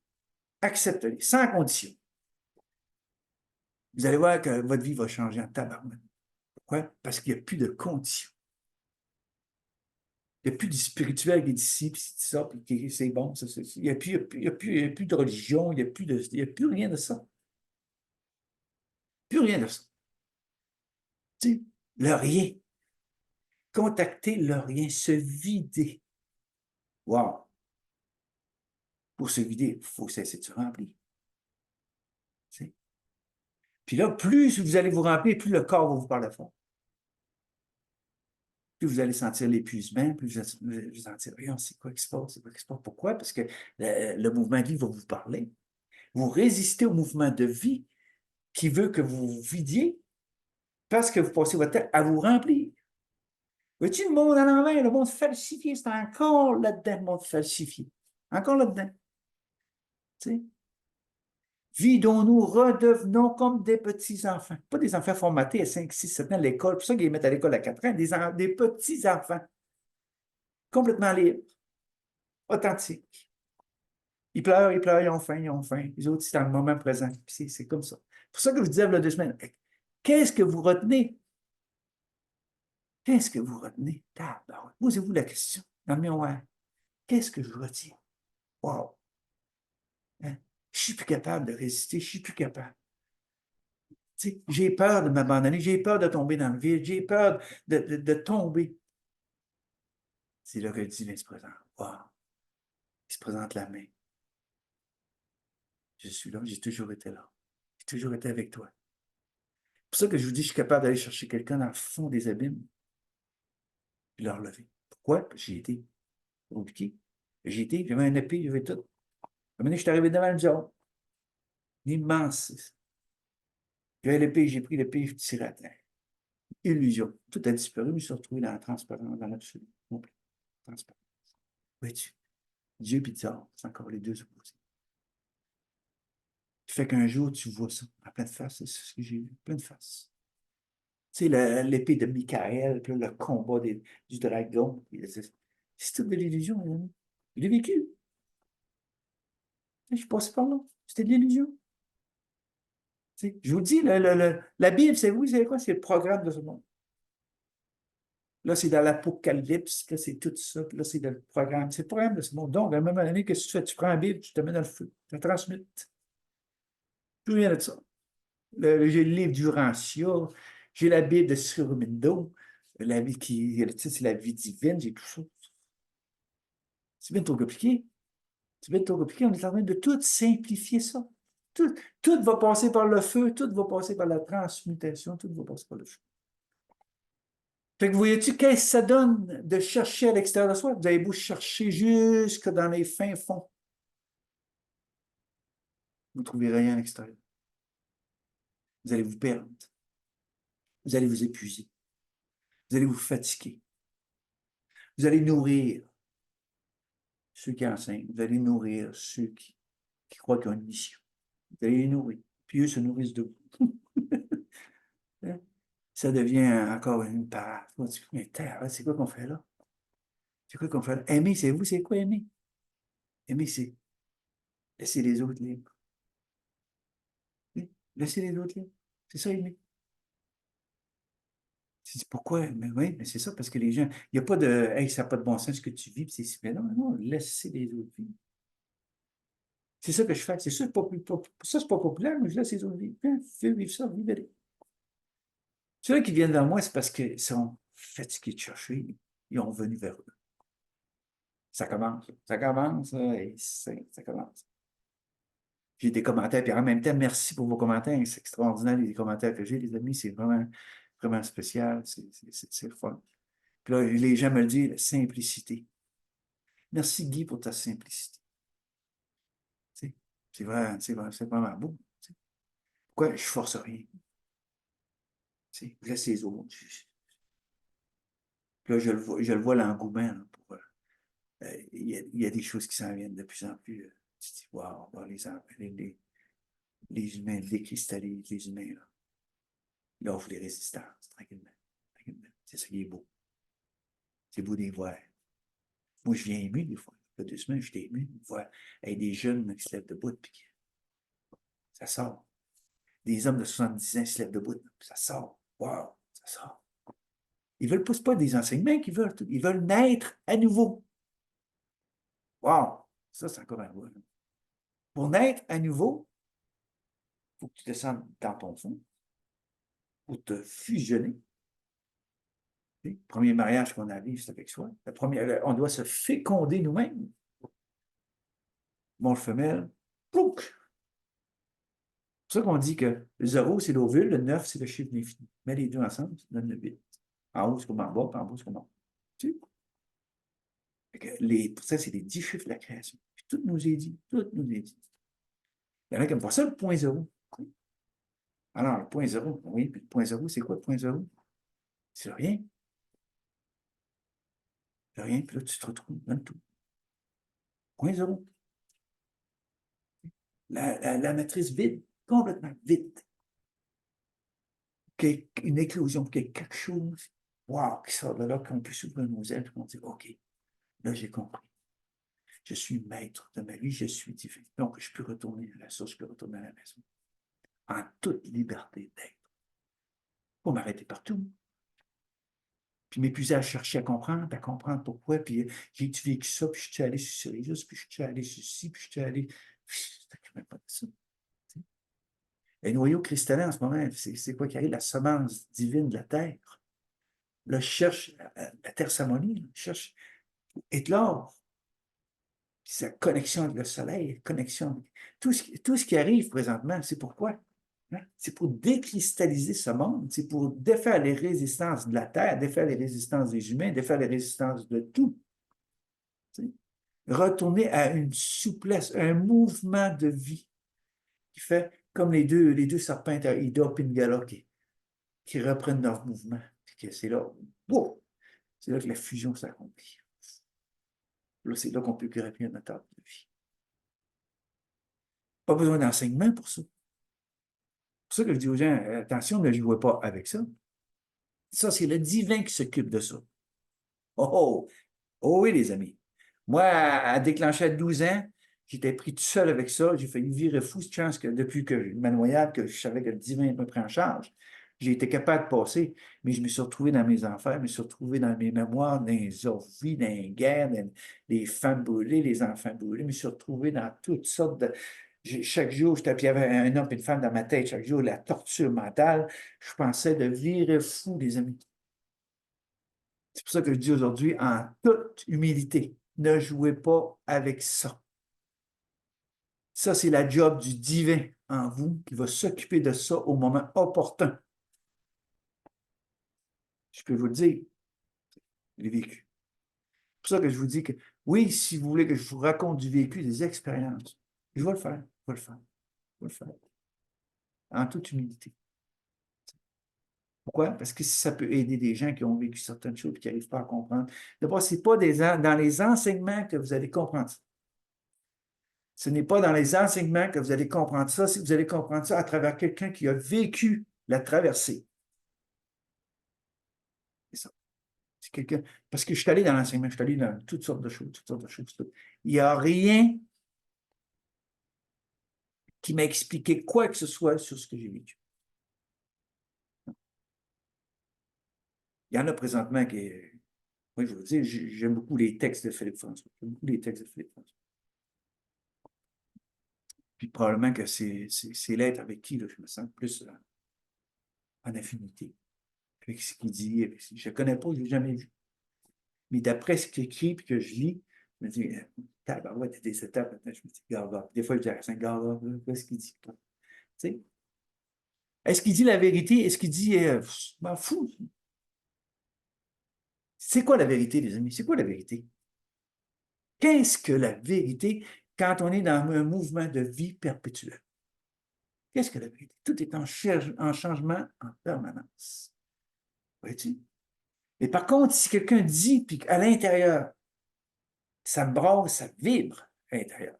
Accepte-les, sans condition. Vous allez voir que votre vie va changer en tabarnak. Pourquoi? Parce qu'il n'y a plus de conditions. Il n'y a plus du spirituel qui est ici, puis c'est ça, puis c'est bon. Il n'y a, plus de religion, il n'y a plus rien de ça. Plus rien de ça. Tu sais, le rien. Contacter le rien, se vider. Wow! Pour se vider, il faut cesser de se remplir. Tu sais. Puis là, plus vous allez vous remplir, plus le corps va vous parler fort. Plus vous allez sentir l'épuisement, plus vous allez sentir, c'est quoi qui se passe, c'est quoi qui se passe. Pourquoi? Parce que le mouvement de vie va vous parler. Vous résistez au mouvement de vie qui veut que vous vous vidiez parce que vous passez votre temps à vous remplir. Vois-tu le monde à l'envers, le monde falsifié, c'est encore là-dedans, le monde falsifié. Encore là-dedans. Tu sais? Vidons-nous, redevenons comme des petits-enfants. Pas des enfants formatés à 5, 6, 7 ans à l'école. C'est pour ça qu'ils les mettent à l'école à 4 ans. Des petits-enfants. Complètement libres. Authentiques. Ils pleurent, ils ont faim, ils ont faim. Les autres, c'est dans le moment présent. C'est comme ça. C'est pour ça que je vous disais il y a 2 semaines, qu'est-ce que vous retenez? Qu'est-ce que vous retenez? Posez-vous la question dans le miroir. Qu'est-ce que je retiens? Wow! Hein? Je ne suis plus capable de résister, je ne suis plus capable. J'ai peur de m'abandonner, j'ai peur de tomber dans le vide, j'ai peur de tomber. C'est là que le divin se présente. Wow! Il se présente la main. Je suis là, j'ai toujours été là. J'ai toujours été avec toi. C'est pour ça que je vous dis, je suis capable d'aller chercher quelqu'un dans le fond des abîmes et le relever. Pourquoi? Parce que j'y étais. Compliqué. J'y étais, j'avais un épée, j'avais tout. À un moment donné, je suis arrivé devant le diable. Immense. J'avais l'épée, j'ai pris l'épée, je tirais à terre. Illusion. Tout a disparu, je me suis retrouvé dans la transparence, dans l'absolu. Complet. Transparence. Vois-tu? Dieu et diable, c'est encore les deux opposés. Tu fais qu'un jour, tu vois ça, en pleine face, c'est ce que j'ai vu, pleine face. Tu sais, l'épée de Michael, puis le combat du dragon. C'est tout de l'illusion, les amis. Je l'ai vécu. Je suis passé par là. C'était de l'illusion. Tu sais, je vous dis, la Bible, c'est vous, c'est quoi? C'est le programme de ce monde. Là, c'est dans l'Apocalypse, là, c'est tout ça, puis là, c'est dans le programme. C'est le programme de ce monde. Donc, à un moment donné, qu'est-ce que tu fais? Tu prends la Bible, tu te mets dans le feu, tu la transmutes. Plus rien de ça. J'ai le livre d'Urantia, j'ai la Bible de Surmindo, la vie qui, le titre, c'est la vie divine, j'ai tout ça. C'est bien trop compliqué. C'est bien trop compliqué. On est en train de tout simplifier ça. Tout, tout va passer par le feu, tout va passer par la transmutation, tout va passer par le feu. Fait que voyez-tu, qu'est-ce que ça donne de chercher à l'extérieur de soi? Vous avez beau chercher jusque dans les fins fonds. Vous ne trouverez rien à l'extérieur. Vous allez vous perdre. Vous allez vous épuiser. Vous allez vous fatiguer. Vous allez nourrir ceux qui enseignent. Vous allez nourrir ceux qui croient qu'ils ont une mission. Vous allez les nourrir. Puis eux se nourrissent de vous. Ça devient encore une part. Mais c'est quoi qu'on fait là? C'est quoi qu'on fait là? Aimer, c'est vous, c'est quoi aimer? Aimer, c'est laisser les autres libres. Oui, laisser les autres libres. C'est ça, aimer. C'est pourquoi? Mais oui, mais c'est ça, parce que les gens, il n'y a pas de hey, ça n'a pas de bon sens ce que tu vis, puis c'est mais non, non, laissez les autres vivre. C'est ça que je fais. C'est ça, c'est pas populaire, mais je laisse les autres vivre. Fais vivre ça, vivez. Ceux qui viennent vers moi, c'est parce qu'ils sont fatigués de chercher. Ils ont venu vers eux. Ça commence. Ça commence, et ça commence. J'ai des commentaires, puis en même temps, merci pour vos commentaires. C'est extraordinaire, les commentaires que j'ai, les amis. C'est vraiment, vraiment spécial. C'est le fun. Puis là, les gens me le disent, simplicité. Merci, Guy, pour ta simplicité. C'est vrai, c'est vraiment beau. T'sais. Pourquoi je force rien? Je laisse les autres. Puis là, je le vois l'engouement. Il y a des choses qui s'en viennent de plus en plus. Tu dis, wow, les humains décristallisent, les humains, là. Ils offrent les résistances, tranquillement. Tranquillement. C'est ça qui est beau. C'est beau de les voir. Moi, je viens ému des fois. Il y a 2 semaines, j'étais ému de voir des jeunes qui se lèvent debout, puis ça sort. Des hommes de 70 ans qui se lèvent debout, puis ça sort. Wow, ça sort. Ils ne veulent pas des enseignements qu'ils veulent. Ils veulent naître à nouveau. Wow, ça, c'est encore un bon. Pour naître à nouveau, il faut que tu descendes dans ton fond pour te fusionner. Le premier mariage qu'on a à vivre, c'est avec soi. On doit se féconder nous-mêmes. Mâle femelle, plouc! C'est pour ça qu'on dit que le 0, c'est l'ovule, le 9, c'est le chiffre d'infini. Mets les deux ensemble, ça donne le 8. En haut, c'est comme en bas, puis en bas, c'est comme en haut. Tu sais? Pour ça, c'est les 10 chiffres de la création. Puis tout nous est dit. Tout nous est dit. Il y en a qui n'aiment pas ça, le point 0. Alors, le point 0, oui, puis le point 0, c'est quoi le point 0? C'est rien. C'est rien, puis là, tu te retrouves dans le tout. Point 0. La matrice vide, complètement vide. Une éclosion, quelque chose, wow, qui sort de là, qu'on peut s'ouvrir nos ailes, et qu'on dit, OK, là, j'ai compris. Je suis maître de ma vie, je suis divin. Donc, je peux retourner à la source, je peux retourner à la maison. En toute liberté d'être. Pas m'arrêter partout. Puis m'épuiser à chercher à comprendre pourquoi, puis j'ai-tu vécu ça, puis je suis allé sur Sirius, puis je suis allé sur ci, puis je suis allé. Je ne pas de ça. Les noyaux cristallins, en ce moment, c'est quoi qui arrive? La semence divine de la Terre. Là, je cherche la Terre s'ammonie, je cherche éclore. Puis sa connexion avec le soleil, connexion. Tout ce qui arrive présentement, c'est pourquoi? Hein? C'est pour décristalliser ce monde, c'est pour défaire les résistances de la Terre, défaire les résistances des humains, défaire les résistances de tout. T'sais? Retourner à une souplesse, un mouvement de vie qui fait comme les deux serpents à Ida Pingala qui reprennent leur mouvement. C'est là, wow, c'est là que la fusion s'accomplit. Là, c'est là qu'on peut créer notre table de vie. Pas besoin d'enseignement pour ça. C'est pour ça que je dis aux gens, attention, ne jouez pas avec ça. Ça, c'est le divin qui s'occupe de ça. Oh, oh, oh oui, les amis. Moi, à déclencher à 12 ans, j'étais pris tout seul avec ça. J'ai failli virer fou, cette chance que depuis que je ma noyade, que je savais que le divin me pris en charge. J'ai été capable de passer, mais je me suis retrouvé dans mes enfers, je me suis retrouvé dans mes mémoires, dans les orgies, dans les guerres, dans les femmes brûlées, les enfants brûlés. Je me suis retrouvé dans toutes sortes de. Chaque jour, puis il y avait un homme et une femme dans ma tête. Chaque jour, la torture mentale. Je pensais de virer fou, les amis. C'est pour ça que je dis aujourd'hui, en toute humilité, ne jouez pas avec ça. Ça, c'est la job du divin en vous qui va s'occuper de ça au moment opportun. Je peux vous le dire, je l'ai vécu. C'est pour ça que je vous dis que oui, si vous voulez que je vous raconte du vécu, des expériences, je vais le faire, je vais le faire, je vais le faire. En toute humilité. Pourquoi? Parce que si ça peut aider des gens qui ont vécu certaines choses et qui n'arrivent pas à comprendre. D'abord, ce n'est pas dans les enseignements que vous allez comprendre ça. Ce n'est pas dans les enseignements que vous allez comprendre ça, si vous allez comprendre ça à travers quelqu'un qui a vécu la traversée. C'est ça. C'est quelqu'un. Parce que je suis allé dans l'enseignement, je suis allé dans toutes sortes de choses, toutes sortes de choses. Il n'y a rien qui m'a expliqué quoi que ce soit sur ce que j'ai vécu. Il y en a présentement qui. Oui, je veux dire, j'aime beaucoup les textes de Philippe François. J'aime beaucoup les textes de Philippe François. Puis probablement que c'est l'être avec qui là, je me sens plus en affinité. Avec ce qu'il dit. Je ne connais pas, je ne l'ai jamais vu. Mais d'après ce qu'il écrit et que je lis, je me dis, tabarouette, des étapes, maintenant, je me dis, garde. Des fois, je dis à Saint garde, qu'est-ce qu'il dit? Tu sais? Est-ce qu'il dit la vérité? Est-ce qu'il dit, je m'en fous? C'est quoi la vérité, les amis? C'est quoi la vérité? Qu'est-ce que la vérité quand on est dans un mouvement de vie perpétuel? Qu'est-ce que la vérité? Tout est en changement en permanence. Vois-tu? Mais par contre, si quelqu'un dit, puis à l'intérieur, ça me brasse, ça vibre à l'intérieur.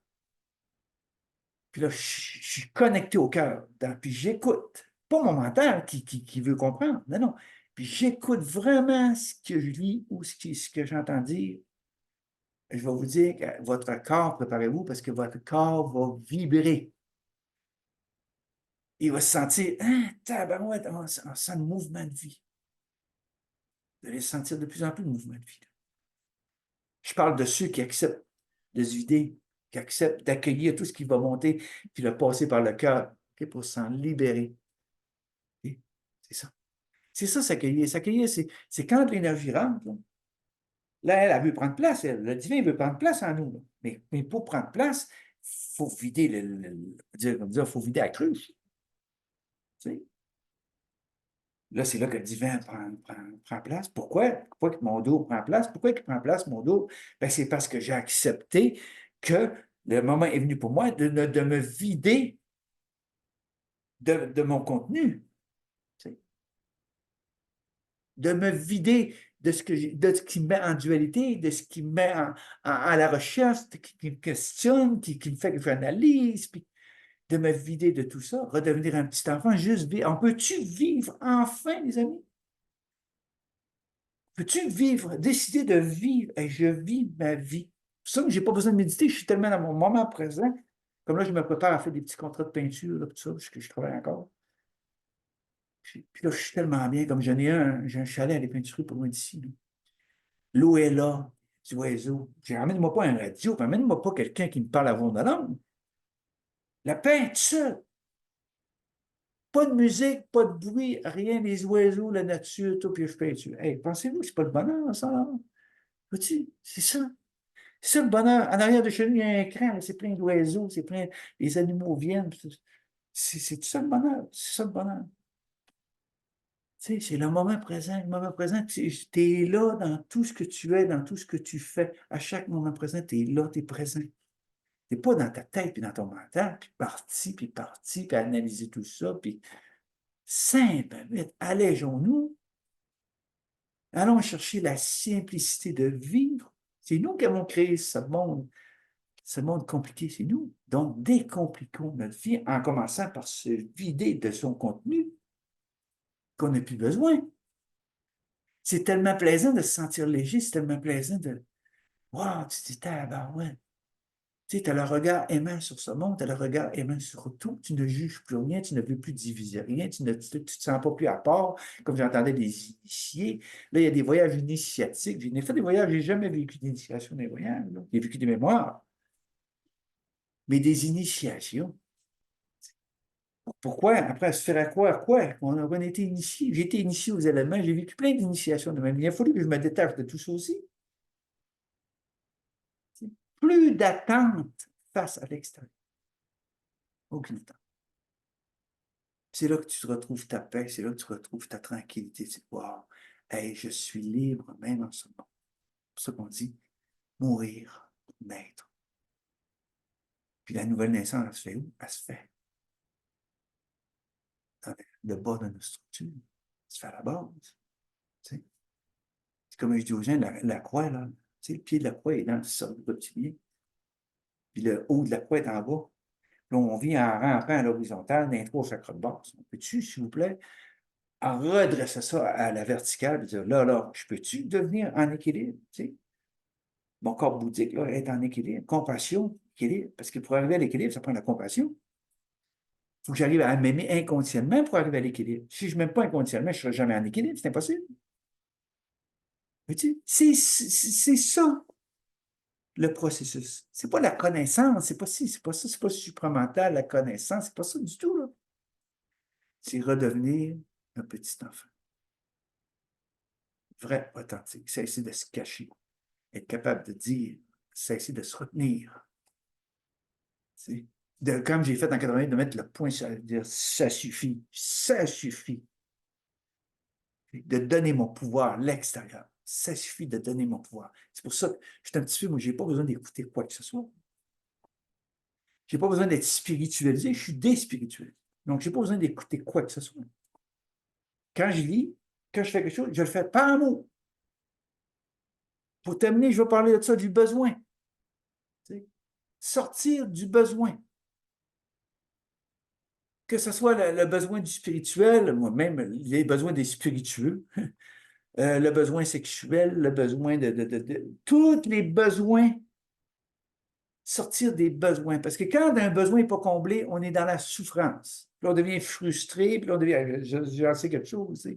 Puis là, je suis connecté au cœur. Puis j'écoute. Pas mon mental qui veut comprendre. Non, non. Puis j'écoute vraiment ce que je lis ou ce que j'entends dire. Je vais vous dire que votre corps, préparez-vous, parce que votre corps va vibrer. Il va se sentir, hein, tabarouette, on sent le mouvement de vie. Vous allez sentir de plus en plus le mouvement de vie. Je parle de ceux qui acceptent de se vider, qui acceptent d'accueillir tout ce qui va monter, puis le passer par le cœur, pour s'en libérer. C'est ça. C'est ça, s'accueillir. S'accueillir, c'est quand l'énergie rentre. Là, elle veut prendre place. Le divin veut prendre place en nous. Mais pour prendre place, il faut vider faut vider la cruche. Tu sais? Là, c'est là que le divin prend place. Pourquoi? Pourquoi que mon dos prend place? Pourquoi il prend place, mon dos? Ben, c'est parce que j'ai accepté que le moment est venu pour moi de me vider de mon contenu. Tu sais? De me vider de ce qui me met en dualité, de ce qui me met à la recherche, qui me questionne, qui me fait que j'analyse, puis de me vider de tout ça, redevenir un petit enfant, juste vivre. On peut-tu vivre enfin, les amis? Peux-tu vivre, décider de vivre? Et je vis ma vie. C'est ça que je n'ai pas besoin de méditer, je suis tellement dans mon moment présent. Comme là, je me prépare à faire des petits contrats de peinture, là, tout ça, parce que je travaille encore. Puis là, je suis tellement bien, comme j'ai un chalet à les peinturer pour loin d'ici. L'eau est là, du oiseau. Ramène-moi pas un radio, ramène-moi pas quelqu'un qui me parle à voix de langue. La peinture, pas de musique, pas de bruit, rien, les oiseaux, la nature, tout, puis je peinture. Hey, pensez-vous que c'est pas le bonheur, ça, là? Vois-tu? C'est ça. C'est ça le bonheur. En arrière de chez nous, il y a un écran, c'est plein d'oiseaux, c'est plein, les animaux viennent. C'est ça le bonheur. C'est ça le bonheur. Tu sais, c'est le moment présent. Le moment présent, tu es là dans tout ce que tu es, dans tout ce que tu fais. À chaque moment présent, tu es là, tu es présent. Tu n'es pas dans ta tête, puis dans ton mental, puis parti, puis analyser tout ça, puis simplement, allégeons-nous. Allons chercher la simplicité de vivre. C'est nous qui avons créé ce monde compliqué, c'est nous. Donc, décompliquons notre vie en commençant par se vider de son contenu qu'on n'a plus besoin. C'est tellement plaisant de se sentir léger, c'est tellement plaisant de... Wow, tu te dis, tabarouette. Tu sais, tu as le regard aimant sur ce monde, tu as le regard aimant sur tout, tu ne juges plus rien, tu ne veux plus diviser rien, tu ne te sens pas plus à part, comme j'entendais des initiés. Là, il y a des voyages initiatiques. J'ai fait des voyages, je n'ai jamais vécu d'initiation des voyages. J'ai vécu des mémoires, mais des initiations. Pourquoi? Après, se faire à quoi? À quoi? On a été initié. J'ai été initié aux éléments, j'ai vécu plein d'initiations de même. Il a fallu que je me détache de tout ça aussi. Plus d'attente face à l'extérieur. Aucune attente. C'est là que tu retrouves ta paix, c'est là que tu retrouves ta tranquillité. Tu dis, wow, hey, je suis libre même en ce moment. C'est pour ça qu'on dit mourir, naître. Puis la nouvelle naissance, elle se fait où? Elle se fait dans le bas de notre structure. Elle se fait à la base. Tu sais. C'est comme je dis aux gens, la croix, là, tu sais, le pied de la croix est dans le sol reptilien. Puis le haut de la croix est en bas. Là, on vient en rampant à l'horizontale, d'intro au sacre de base. On peut-tu, s'il vous plaît, en redresser ça à la verticale, et dire, là, je peux-tu devenir en équilibre? Tu sais? Mon corps bouddhique là, est en équilibre. Compassion, équilibre. Parce que pour arriver à l'équilibre, ça prend la compassion. Il faut que j'arrive à m'aimer inconsciemment pour arriver à l'équilibre. Si je ne m'aime pas inconsciemment, je ne serai jamais en équilibre. C'est impossible. C'est ça, le processus. Ce n'est pas la connaissance, c'est pas ci, c'est pas ça, c'est pas supramental, la connaissance, c'est pas ça du tout. Là. C'est redevenir un petit enfant. Vrai, authentique. Cesser de se cacher. Être capable de dire, cesser de se retenir. Comme j'ai fait en 88, de mettre le point sur dire ça suffit, ça suffit. De donner mon pouvoir à l'extérieur. Ça suffit de donner mon pouvoir. C'est pour ça que je suis un petit peu, moi, je n'ai pas besoin d'écouter quoi que ce soit. Je n'ai pas besoin d'être spiritualisé, je suis déspiritualisé. Donc, je n'ai pas besoin d'écouter quoi que ce soit. Quand je lis, quand je fais quelque chose, je le fais par amour. Pour terminer, je vais parler de ça, du besoin. Sortir du besoin. Que ce soit le besoin du spirituel, moi-même, les besoins des spiritueux, le besoin sexuel, le besoin de tous les besoins, sortir des besoins. Parce que quand un besoin n'est pas comblé, on est dans la souffrance. Puis on devient frustré, puis on devient, j'en sais quelque chose.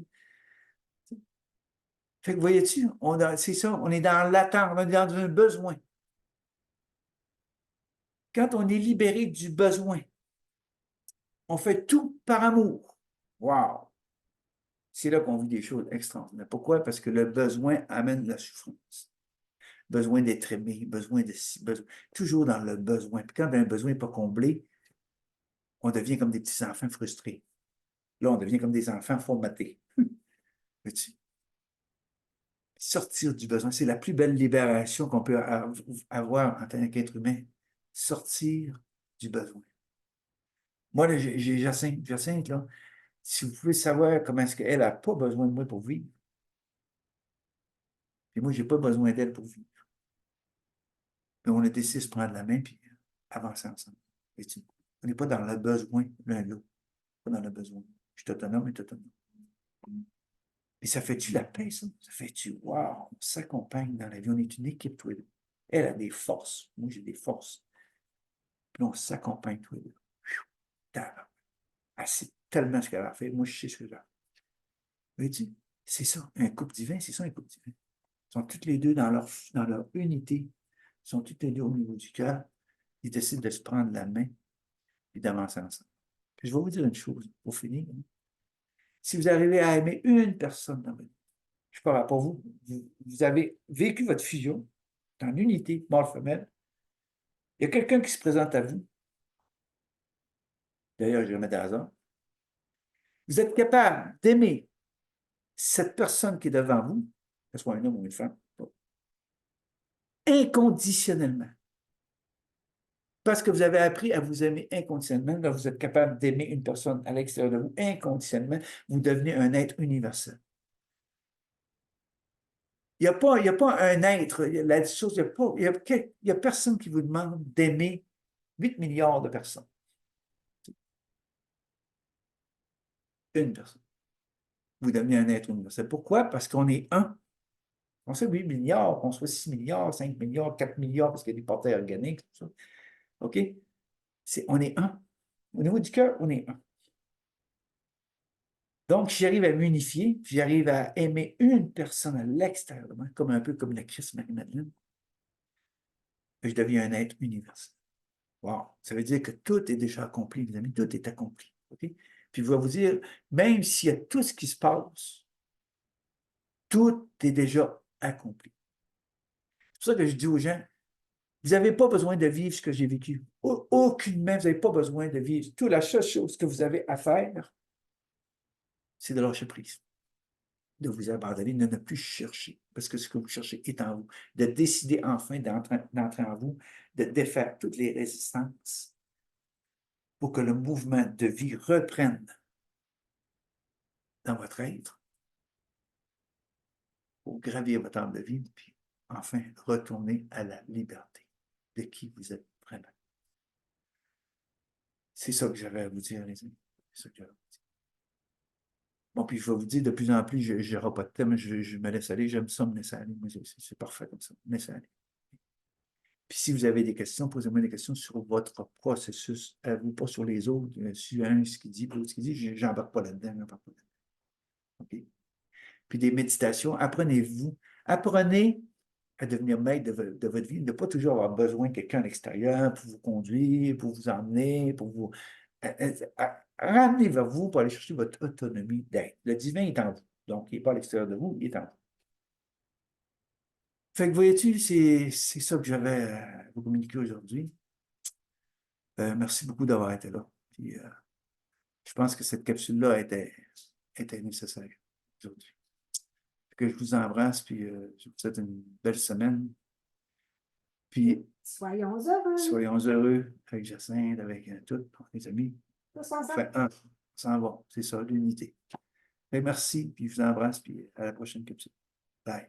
Fait que voyez-tu, c'est ça, on est dans l'attente, on est dans un besoin. Quand on est libéré du besoin, on fait tout par amour. Wow! C'est là qu'on vit des choses extraordinaires. Pourquoi? Parce que le besoin amène la souffrance. Besoin d'être aimé, besoin de besoin, toujours dans le besoin. Puis quand un besoin n'est pas comblé, on devient comme des petits enfants frustrés. Là, on devient comme des enfants formatés. Sortir du besoin, c'est la plus belle libération qu'on peut avoir en tant qu'être humain. Sortir du besoin. Moi, là, j'ai Jacinthe. Jacinthe, là, si vous pouvez savoir comment est-ce qu'elle n'a pas besoin de moi pour vivre, et moi, je n'ai pas besoin d'elle pour vivre. Mais on a décidé de se prendre la main et avancer ensemble. On n'est pas dans le besoin l'un de l'autre. Pas dans le besoin. Je suis autonome et autonome. Et ça fait-tu la paix, ça? Ça fait-tu, wow, on s'accompagne dans la vie, on est une équipe, tous les deux. Elle a des forces, moi j'ai des forces. Puis on s'accompagne tous les deux. Elle sait tellement ce qu'elle a fait, moi je sais ce que j'ai fait. Vois-tu? C'est ça, un couple divin, c'est ça un couple divin. Ils sont toutes les deux dans leur unité, ils sont toutes les deux au niveau du cœur, ils décident de se prendre la main et d'avancer ensemble. Puis je vais vous dire une chose, pour finir. Si vous arrivez à aimer une personne dans votre vie, je ne sais pas, pour vous, vous avez vécu votre fusion dans l'unité mâle-femelle, il y a quelqu'un qui se présente à vous, d'ailleurs, je vais mettre hasard, vous êtes capable d'aimer cette personne qui est devant vous, que ce soit un homme ou une femme, inconditionnellement. Parce que vous avez appris à vous aimer inconditionnellement, là, vous êtes capable d'aimer une personne à l'extérieur de vous inconditionnellement, vous devenez un être universel. Il n'y a pas un être, la chose, il y a personne qui vous demande d'aimer 8 milliards de personnes. Une personne. vous devenez un être universel. Pourquoi? Parce qu'on est un. On soit 8 milliards, qu'on soit 6 milliards, 5 milliards, 4 milliards, parce qu'il y a des portails organiques, tout ça. OK? On est un. Au niveau du cœur, on est un. Donc, j'arrive à m'unifier, puis j'arrive à aimer une personne à l'extérieur de moi, comme un peu comme la Christ Marie-Madeleine. Je deviens un être universel. Wow! Ça veut dire que tout est déjà accompli, les amis, tout est accompli. OK? Puis, je vais vous dire, même s'il y a tout ce qui se passe, tout est déjà accompli. C'est pour ça que je dis aux gens, vous n'avez pas besoin de vivre ce que j'ai vécu. Aucunement, vous n'avez pas besoin de vivre. Toute la seule chose que vous avez à faire, c'est de lâcher prise, de vous abandonner, de ne plus chercher, parce que ce que vous cherchez est en vous, de décider enfin d'entrer en vous, de défaire toutes les résistances pour que le mouvement de vie reprenne dans votre être, pour gravir votre arbre de vie, puis enfin retourner à la liberté de qui vous êtes vraiment. C'est ça que j'avais à vous dire, les amis. C'est ça que j'avais à vous dire. Bon, puis je vais vous dire, de plus en plus, je n'aurai pas de thème, je me laisse aller, j'aime ça me laisser aller. C'est parfait comme ça, me laisser aller. Puis si vous avez des questions, posez-moi des questions sur votre processus à vous, pas sur les autres, sur un, ce qu'il dit, l'autre, ce qu'il dit, j'embarque pas là-dedans, j'embarque pas là-dedans. OK? Puis des méditations, apprenez-vous, apprenez à devenir maître de votre vie, ne pas toujours avoir besoin de quelqu'un à l'extérieur pour vous conduire, pour vous emmener, pour vous... Ramenez vers vous pour aller chercher votre autonomie d'être. Le divin est en vous. Donc, il n'est pas à l'extérieur de vous, il est en vous. Fait que voyez-tu, c'est ça que j'avais à vous communiquer aujourd'hui. Merci beaucoup d'avoir été là. Puis, je pense que cette capsule-là était nécessaire aujourd'hui. Que je vous embrasse, puis je vous souhaite une belle semaine. Puis, soyons heureux. Soyons heureux avec Jacinthe, avec tous les amis. Enfin, un, s'en va. C'est ça, l'unité. Merci, puis je vous embrasse, puis à la prochaine capsule. Bye.